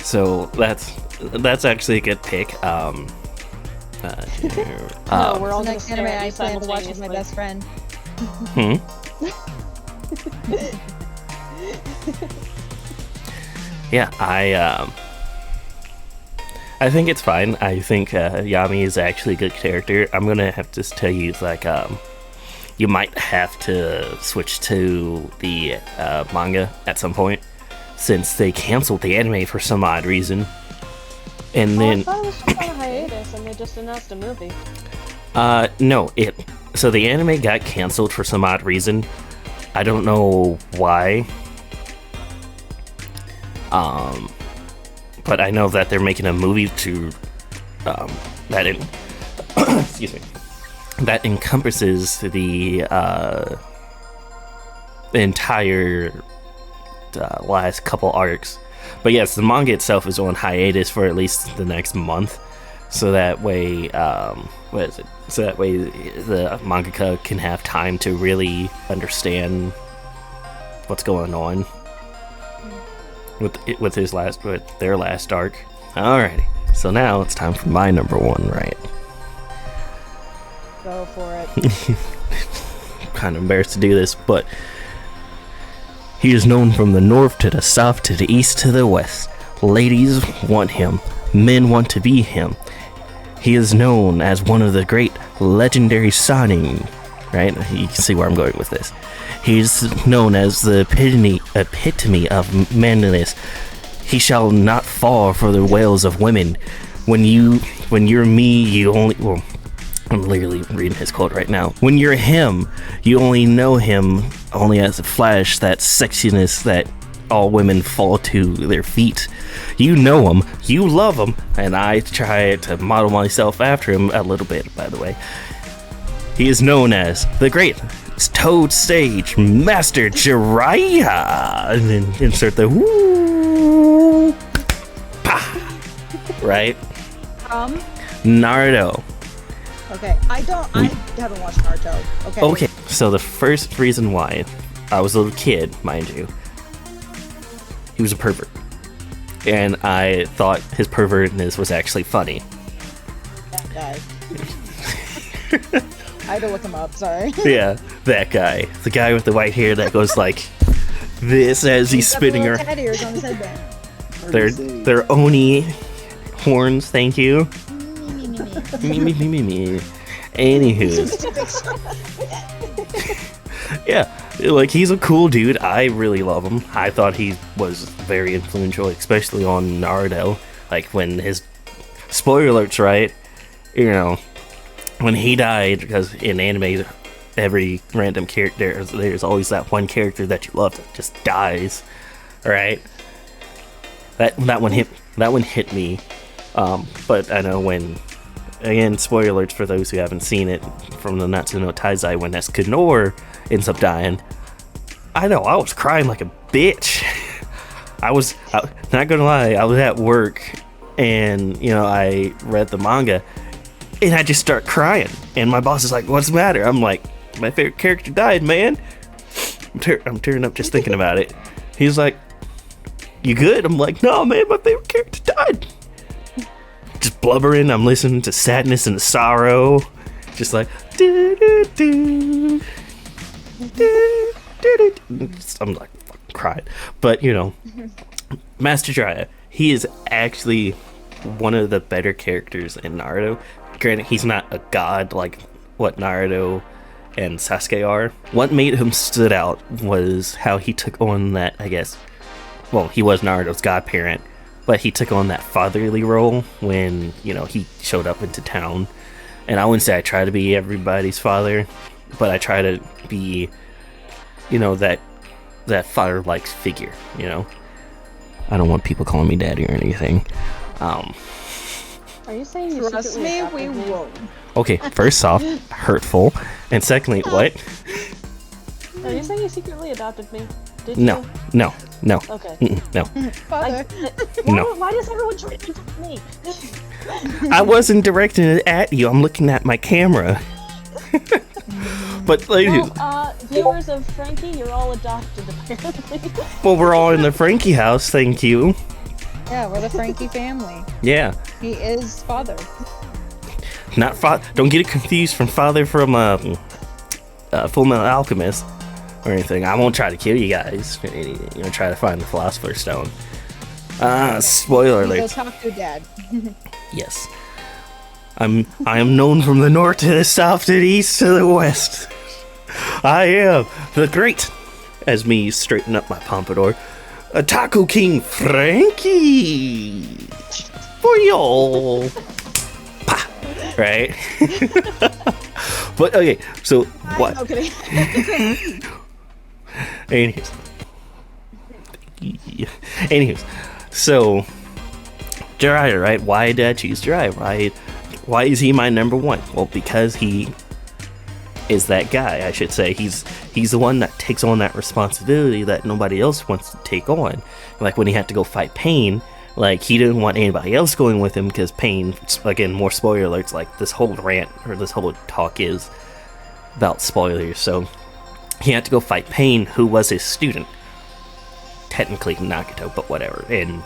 So that's actually a good pick. No, we're all The gonna next stare anime at you I plan to watch with my simultaneously. best friend. Yeah, I think it's fine. I think Yami is actually a good character. I'm gonna have to tell you, like, you might have to switch to the manga at some point, since they canceled the anime for some odd reason. And I then, thought it was just on a hiatus and they just announced a movie. no, so the anime got canceled for some odd reason. I don't know why. But I know that they're making a movie to excuse me, that encompasses the entire last couple arcs. But yes, the manga itself is on hiatus for at least the next month, so that way, So that way the mangaka can have time to really understand what's going on with their last arc. Alrighty, so now it's time for my number one, right? Go for it. Kind of embarrassed to do this, but he is known from the north to the south to the east to the west. Ladies want him, men want to be him. He is known as one of the great legendary Sanin, right? You can see where I'm going with this. He's known as the epitome of manliness. He shall not fall for the wails of women. When you're me, you only... Well, I'm literally reading his quote right now. When you're him, you only know him only as a flash, that sexiness that all women fall to their feet. You know him, you love him, and I try to model myself after him a little bit, by the way. He is known as the great Toad Sage Master Jiraiya. And then insert the woo, pah, right? Naruto. Okay, I haven't watched Naruto. Okay, so the first reason why, I was a little kid, mind you, he was a pervert. And I thought his pervertness was actually funny. That guy. I had to look him up, sorry. Yeah, that guy. The guy with the white hair that goes like this as he's spinning her. Cat ears on his headband. They're Oni horns, thank you. Me. Anywho. Yeah, like, he's a cool dude. I really love him. I thought he was very influential, especially on Naruto. Like, when his... Spoiler alerts, right? You know, when he died, because in anime, every random character, there's always that one character that you love that just dies, right? That one hit me. But I know when... Again, spoiler alerts for those who haven't seen it, from the Natsu no Taizai, when Escanor ends up dying. I know, I was crying like a bitch. I not gonna lie, I was at work, and, you know, I read the manga, and I just start crying. And my boss is like, "What's the matter?" I'm like, "My favorite character died, man." I'm tearing up just thinking about it. He's like, "You good?" I'm like, "No, man, my favorite character died." Just blubbering, I'm listening to sadness and sorrow, just like do, do, do, do, do, do. I'm like fucking crying. But you know, Master Jiraiya, he is actually one of the better characters in Naruto. Granted, he's not a god like what Naruto and Sasuke are. What made him stood out was how he took on that, I guess, well, he was Naruto's godparent, but he took on that fatherly role when, you know, he showed up into town. And I wouldn't say I try to be everybody's father, but I try to be, you know, that father-like figure, you know? I don't want people calling me daddy or anything. Are you saying you Trust secretly me, adopted we me? won't. Okay, first off, hurtful. And secondly, what? Are you saying you secretly adopted me? Did No, you? no, no, Okay. no. Father. Why does everyone try to at me? I wasn't directing it at you. I'm looking at my camera. But like, Viewers of Franky, you're all adopted apparently. well, we're all in the Franky house. Thank you. Yeah, we're the Franky family. Yeah, He is father. not father. Don't get it confused from father from Full Metal Alchemist or anything. I won't try to kill you guys. Try to find the Philosopher's Stone. Spoiler Go alert. talk to dad. Yes. I am known from the north to the south to the east to the west. I am the great, as me straighten up my pompadour, a Taco King Franky. For y'all. Pa. Right? But okay, so what? No kidding. Anyways, so Jiraiya, right? Why did I choose Jiraiya? Why is he my number one? Well, because he is that guy, I should say. He's the one that takes on that responsibility that nobody else wants to take on. Like when he had to go fight Pain, like he didn't want anybody else going with him because Pain, again, more spoiler alerts, like this whole rant or this whole talk is about spoilers. So he had to go fight Pain, who was his student. Technically Nagato, but whatever. And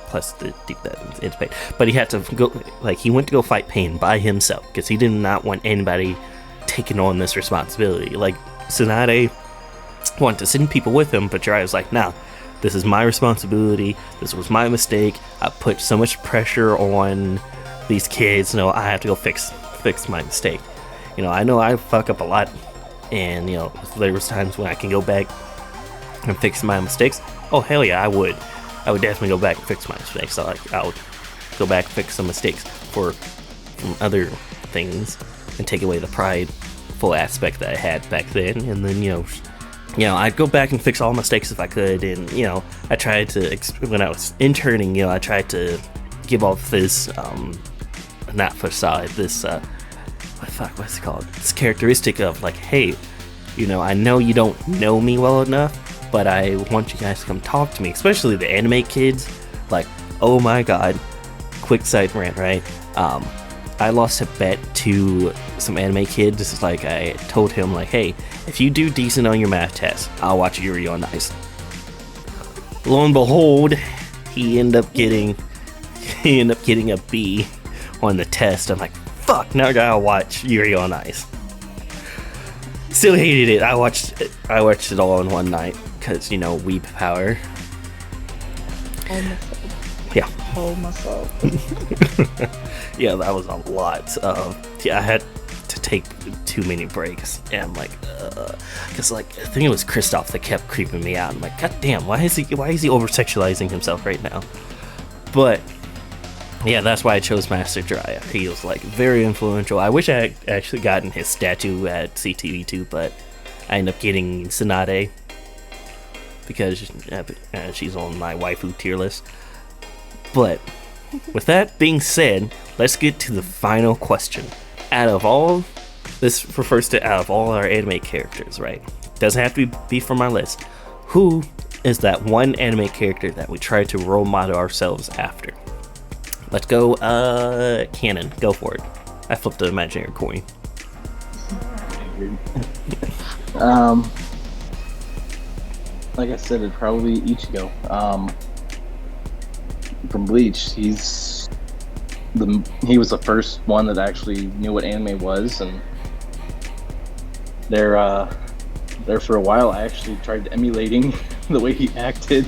plus the deep that it's Pain. But he had to go, like he went to go fight Pain by himself because he did not want anybody taking on this responsibility. Like Tsunade wanted to send people with him, but Jiraiya was like, nah, this is my responsibility. This was my mistake. I put so much pressure on these kids. No, I have to go fix my mistake. I know I fuck up a lot, and if there was times when I can go back and fix my mistakes, oh hell yeah, I would definitely go back and fix my mistakes. So I would go back and fix some mistakes from other things and take away the prideful aspect that I had back then. And then I'd go back and fix all mistakes if I could. And I tried to, when I was interning, I tried to give off this not facade, this what's it called, this characteristic of like, hey, I know you don't know me well enough, but I want you guys to come talk to me, especially the anime kids. Like, oh my god, quick side rant, right? I lost a bet to some anime kids. This is like, I told him like, hey, if you do decent on your math test, I'll watch Yuri on Ice. Lo and behold, he ended up getting a B on the test. I'm like, fuck, now I gotta watch Yuri on Ice. Still hated it. I watched it all in one night because weeb power. Yeah. Homophobe. Yeah, that was a lot. I had to take too many breaks, and I'm like, because I think it was Kristoff that kept creeping me out. I'm like, god damn, why is he over sexualizing himself right now? But yeah, that's why I chose Master Jiraiya. He was like very influential. I wish I had actually gotten his statue at CTV2, but I ended up getting Tsunade because she's on my waifu tier list. But with that being said, let's get to the final question. Out of all our anime characters, right? Doesn't have to be from my list. Who is that one anime character that we try to role model ourselves after? Let's go, Canon. Go for it. I flipped an imaginary coin. Like I said, it'd probably be Ichigo. From Bleach, he was the first one that actually knew what anime was, and there for a while I actually tried emulating the way he acted.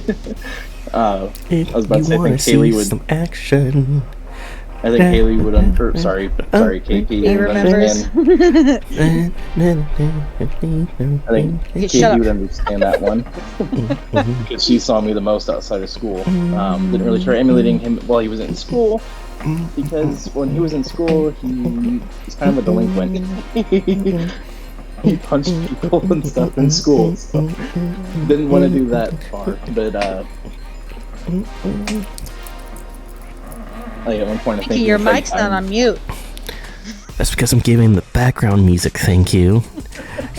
I was about to say, I think Kaylee would some action. I think Kaylee would sorry, KP. He remembers. I think KP would understand that one because she saw me the most outside of school. Didn't really try emulating him while he was in school because when he was in school, he was kind of a delinquent. He punched people and stuff in school, so didn't want to do that far. But at one point I think your mic's not on mute. That's because I'm giving the background music, thank you.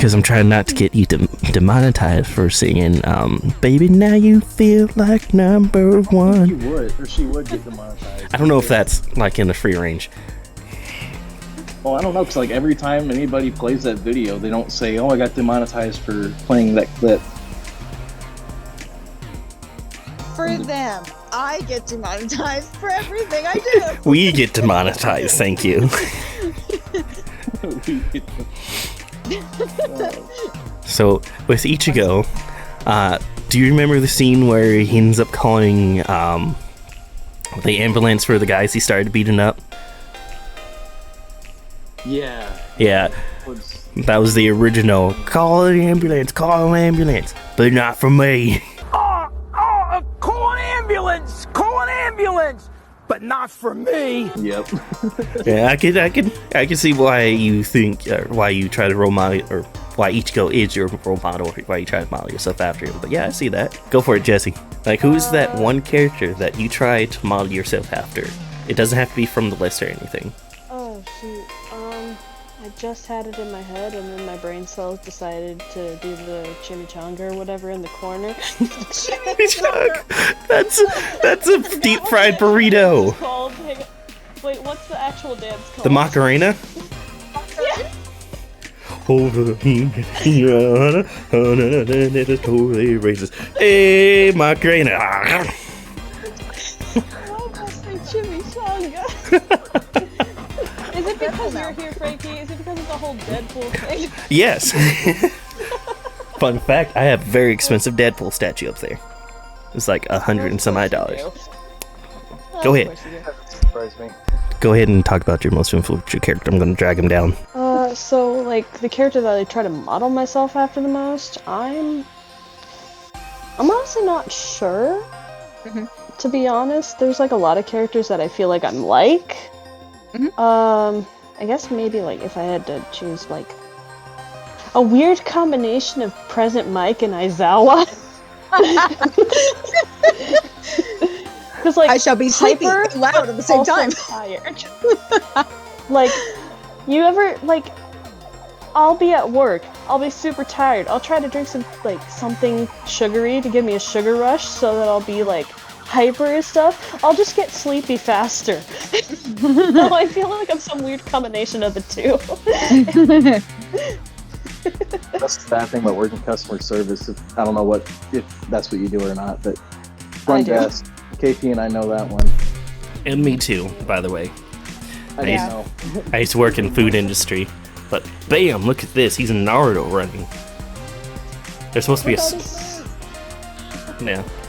Because I'm trying not to get you demonetized for singing, Baby, now you feel like number one. You would, or she would get demonetized. I don't know if that's, like, in the free range. Well, I don't know, because, like, every time anybody plays that video, they don't say, oh, I got demonetized for playing that clip. For them, I get demonetized for everything I do. We get demonetized, thank you. So, with Ichigo, do you remember the scene where he ends up calling the ambulance for the guys he started beating up? Yeah. Yeah, that was the original. Call an ambulance, but not for me. Call an ambulance, but not for me. Yep. Yeah, I can see why you think, why you try to role model, or why Ichigo is your role model, or why you try to model yourself after him. But yeah, I see that. Go for it, Jesse. Like, who's that one character that you try to model yourself after? It doesn't have to be from the list or anything. Oh shoot. I just had it in my head, and then my brain cells decided to do the chimichanga or whatever in the corner. Chimichanga. That's a deep fried burrito. Wait, what's the actual dance called? The Macarena. Yeah. Over here, it's totally racist. Hey, Macarena. Why must I say chimichanga? Is it because you're here, Franky? Is it because of the whole Deadpool thing? Yes. Fun fact, I have a very expensive Deadpool statue up there. It's like $100 and some odd dollars. Go ahead. That surprised me. Go ahead and talk about your most influential character. I'm going to drag him down. So, like, the character that I try to model myself after the most, I'm honestly not sure. To be honest, there's, like, a lot of characters that I feel like I'm like. I guess maybe, like, if I had to choose, like, a weird combination of Present Mike and Aizawa. Because, like, I shall be sleepy hyper, and loud at the same also time. tired. Like, you ever, like, I'll be at work, I'll be super tired, I'll try to drink some, like, something sugary to give me a sugar rush so that I'll be, like, hyper and stuff. I'll just get sleepy faster. So I feel like I'm some weird combination of the two. That's the bad thing about working customer service. I don't know if that's what you do or not, but front desk, KP and I know that one. And me too, by the way. I used to work in food industry, but bam, look at this. He's a Naruto running. There's supposed to be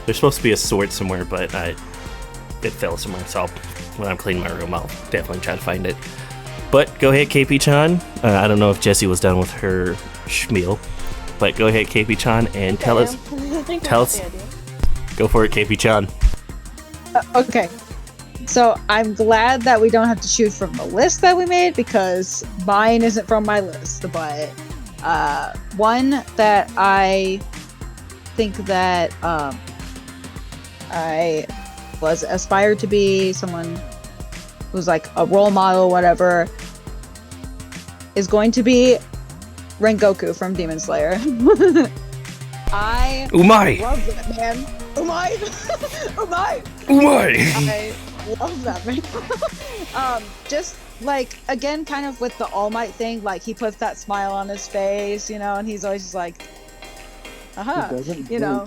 there's supposed to be a sword somewhere, but it fell somewhere, so when I'm cleaning my room, I'll definitely try to find it. But go ahead, KP-chan. I don't know if Jessie was done with her schmeal, but go ahead, KP-chan, and tell us. Go for it, KP-chan. Okay. So I'm glad that we don't have to choose from the list that we made, because mine isn't from my list. But one that I think that I was aspired to be someone who's like a role model, whatever, is going to be Rengoku from Demon Slayer. I love that man. Umai! Umai! I love that man. Just like, again, kind of with the All Might thing, like he puts that smile on his face, you know, and he's always just like, you know.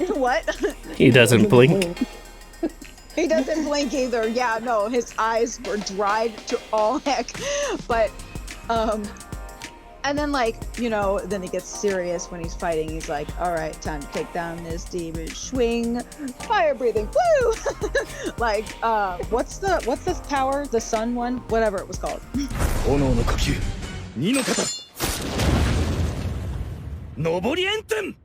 What? He doesn't blink. He doesn't blink either. Yeah, no, his eyes were dried to all heck. But, and then, like, you know, then he gets serious when he's fighting. He's like, all right, time to take down this demon. Swing, fire breathing, woo! Like, what's the power? The sun one? Whatever it was called. Oh no, no kaku. Ni no kata. Nobori enten.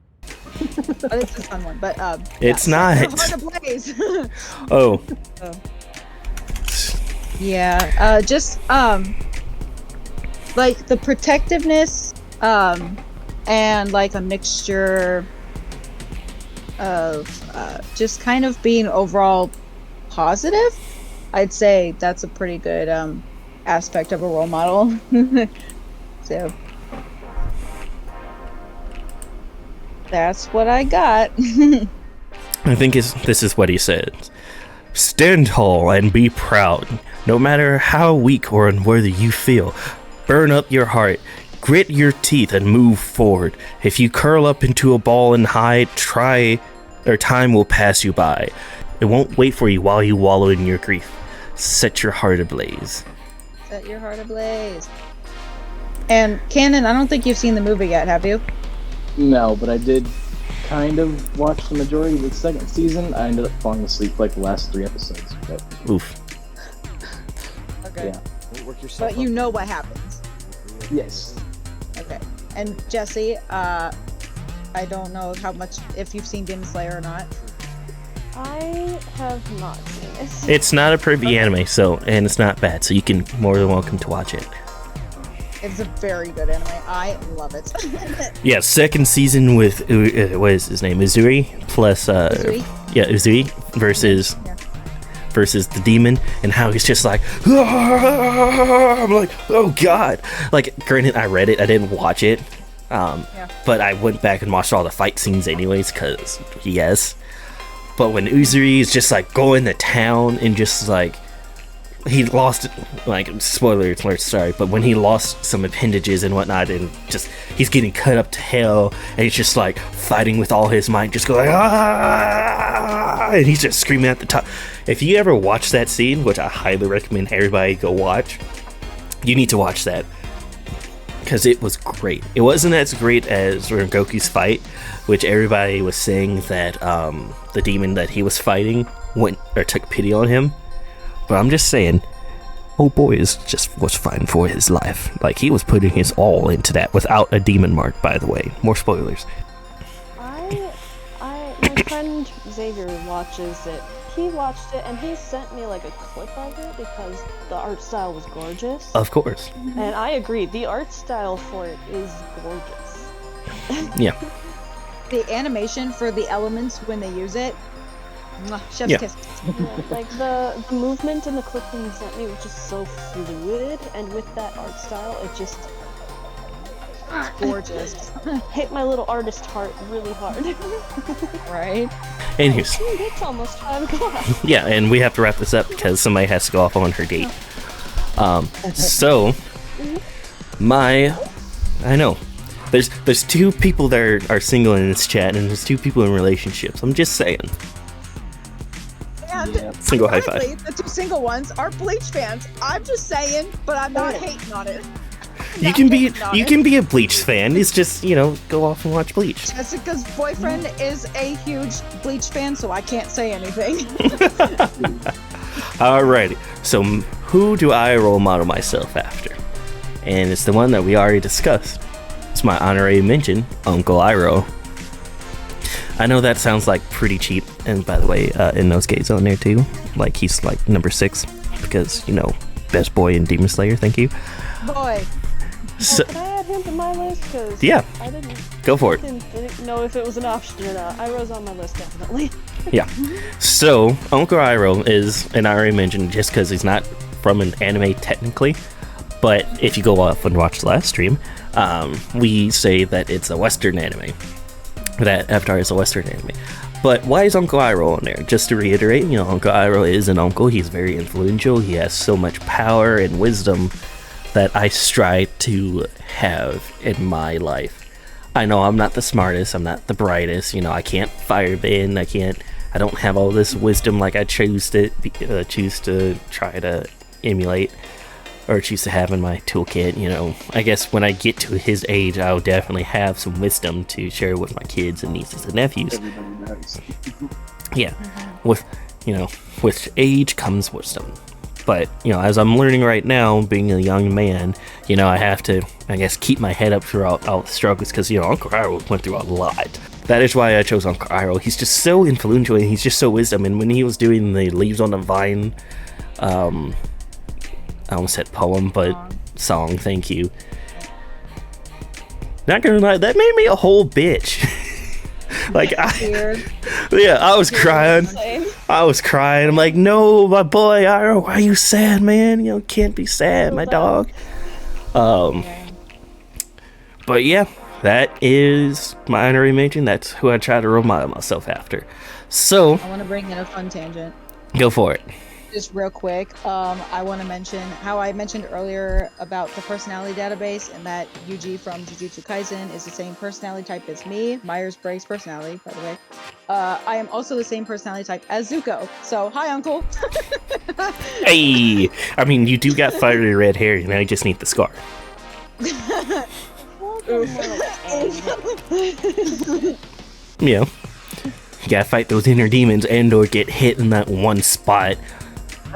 Oh, it's the sun one, but it's yeah, not. Hard to blaze. Oh. Yeah. Just like the protectiveness, and like a mixture of just kind of being overall positive. I'd say that's a pretty good aspect of a role model. So That's what I got. I think this is what he said. Stand tall and be proud. No matter how weak or unworthy you feel, burn up your heart, grit your teeth, and move forward. If you curl up into a ball and hide, time will pass you by. It won't wait for you while you wallow in your grief. Set your heart ablaze. Set your heart ablaze. And Cannon, I don't think you've seen the movie yet, have you? No, but I did kind of watch the majority of the second season. I ended up falling asleep like the last 3 episodes. But, Oof. Okay. yeah. But you know what happens. Yes. Okay. And Jesse, I don't know if you've seen Demon Slayer or not. I have not seen it. It's not a privy anime, and it's not bad, so you can more than welcome to watch it. It's a very good anime. I love it. Yeah, second season with what is his name? Uzui plus Uzui? Yeah, Uzui versus Yeah. versus the demon, and how he's just like, "Ah!" I'm like, oh god. Like, granted, I read it, I didn't watch it, but I went back and watched all the fight scenes anyways, because yes. But when Uzuri is just like going to town and just like, he lost, like, spoiler alert, sorry, but when he lost some appendages and whatnot, and just he's getting cut up to hell, and he's just like fighting with all his might, just going ah, and he's just screaming at the top. If you ever watch that scene, which I highly recommend everybody go watch, you need to watch that, because it was great. It wasn't as great as Rengoku's fight, which everybody was saying that the demon that he was fighting went or took pity on him. But I'm just saying, old boy was fighting for his life. Like, he was putting his all into that without a demon mark, by the way. More spoilers. My friend Xavier watches it. He watched it and he sent me like a clip of it because the art style was gorgeous. Of course. And I agree, the art style for it is gorgeous. Yeah. The animation for the elements when they use it, mwah, chef's Yeah. kiss. Yeah, like the movement in the clip that he sent me was just so fluid, and with that art style, it just Gorgeous. hit my little artist heart really hard. Right? And here's, It's almost 5 o'clock. yeah, and we have to wrap this up because somebody has to go off on her date. So, I know. There's 2 people that are single in this chat, and there's 2 people in relationships. I'm just saying. And Single high five. ironically, the 2 single ones are Bleach fans. I'm just saying, but I'm not hating on it. You can be a Bleach fan. It's just, go off and watch Bleach. Jessica's boyfriend is a huge Bleach fan, so I can't say anything. Alrighty. So who do I role model myself after? And it's the one that we already discussed. It's my honorary mention, Uncle Iroh. I know that sounds like pretty cheap, and by the way, Inosuke's on there too. Like, he's like number 6 because, best boy in Demon Slayer. Thank you. Boy. So, Can I add him to my list? Cause yeah, I didn't go for it. didn't know if it was an option or not. Iroh's on my list, definitely. Yeah. So Uncle Iroh is an honorary mention just because he's not from an anime technically, but if you go off and watch the last stream, we say that it's a Western anime. That Avatar is a Western anime. But why is Uncle Iroh on there? Just to reiterate, Uncle Iroh is an uncle. He's very influential. He has so much power and wisdom that I strive to have in my life. I know I'm not the smartest. I'm not the brightest. I can't firebend. I don't have all this wisdom like I choose to try to emulate or choose to have in my toolkit. I guess when I get to his age, I'll definitely have some wisdom to share with my kids and nieces and nephews. Everybody does. Yeah, with age comes wisdom. But as I'm learning right now, being a young man, I have to, I guess, keep my head up throughout all the struggles because Uncle Iroh went through a lot. That is why I chose Uncle Iroh. He's just so influential and he's just so wisdom. And when he was doing the Leaves on the Vine, I almost said poem, but song. Thank you. Not gonna lie, that made me a whole bitch. Like, I was crying. I was crying. I'm like, no, my boy, Iroh, why are you sad, man? Can't be sad, my dog. But yeah, that is my honorary mention. That's who I try to role model myself after. So I want to bring in a fun tangent. go for it. Just real quick, I want to mention how I mentioned earlier about the personality database and that Yuji from Jujutsu Kaisen is the same personality type as me, Myers-Briggs personality, by the way. I am also the same personality type as Zuko. So, hi, Uncle. Hey, I mean, you do got fiery red hair, and I just need the scar. You know, you gotta fight those inner demons and or get hit in that one spot.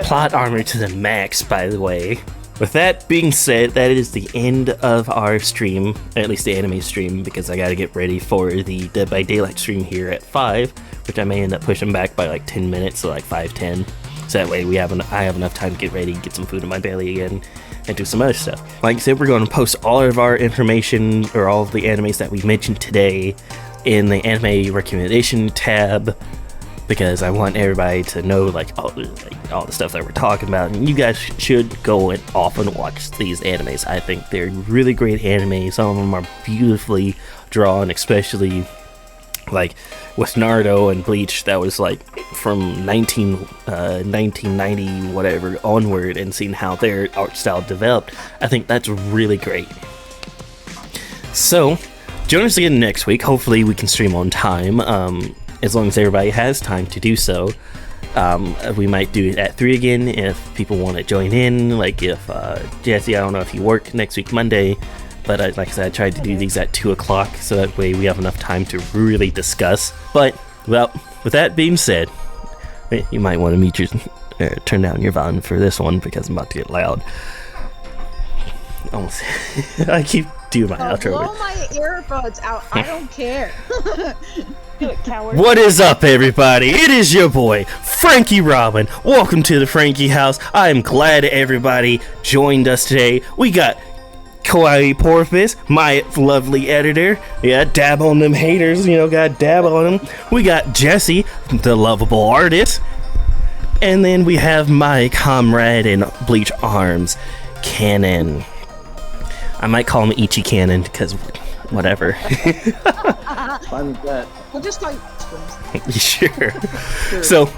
Plot armor to the max, by the way. With that being said, that is the end of our stream, at least the anime stream, because I gotta get ready for the Dead by Daylight stream here at 5, which I may end up pushing back by like 10 minutes, so like 5:10. So that way I have enough time to get ready, get some food in my belly again, and do some other stuff. Like I said, we're going to post all of our information, or all of the animes that we mentioned today, in the anime recommendation tab, because I want everybody to know like all the stuff that we're talking about, and you guys should go and often watch these animes. I think they're really great anime. Some of them are beautifully drawn, especially like with Naruto and Bleach. That was like from 1990 whatever onward, and seeing how their art style developed, I think that's really great. So join us again next week. Hopefully we can stream on time, as long as everybody has time to do so. We might do it at 3 again if people want to join in. Like if Jesse, I don't know if you work next week Monday, but like I said, I tried to do these at 2 o'clock, so that way we have enough time to really discuss. But well, with that being said, you might want to mute your turn down your volume for this one, because I'm about to get loud. Almost. I keep doing my outro. Blow my earbuds out. I don't care. Do it, coward. What is up, everybody? It is your boy, Franky Robin. Welcome to the Franky House. I am glad everybody joined us today. We got Kawaii Porpoise, my lovely editor. Yeah, dab on them haters, gotta dab on them. We got Jesse, the lovable artist. And then we have my comrade in Bleach Arms, Cannon. I might call him Ichi Cannon, because whatever. Fine with that. We'll just call you. Sure. So,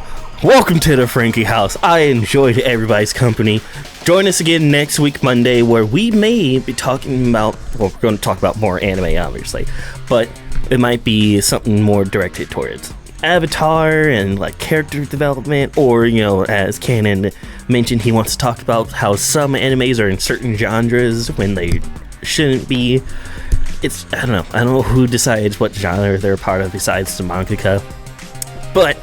welcome to the Franky House. I enjoyed everybody's company. Join us again next week, Monday, where we may be talking about, well, we're going to talk about more anime, obviously, but it might be something more directed towards Avatar and like character development, or as Cannon mentioned, he wants to talk about how some animes are in certain genres when they shouldn't be. I don't know who decides what genre they're a part of besides the mangaka, but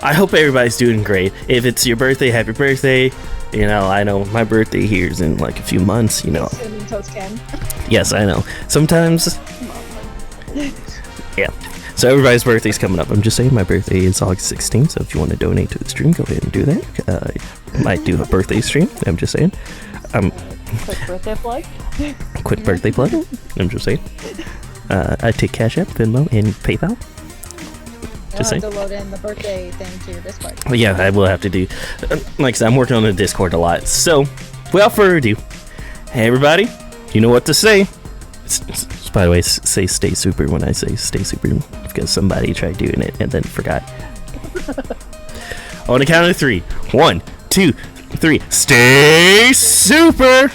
I hope everybody's doing great. If it's your birthday, happy birthday. I know my birthday here is in like a few months. Cinnamon Toast Ken. Yes, I know. Sometimes, yeah. So everybody's birthday's coming up. I'm just saying my birthday is August 16th, so if you want to donate to the stream, go ahead and do that. I might do a birthday stream. I'm just saying. Quick birthday plug. Quick birthday plug. I'm just saying. I take Cash App, Venmo, and PayPal. Just saying. To load in the birthday thing to your Discord. But yeah, I will have to do. Like I said, I'm working on the Discord a lot. So, without further ado, hey everybody, you know what to say. By the way, say stay super when I say stay super, because somebody tried doing it and then forgot. On the count of 3. 1, 2, 3. Stay super!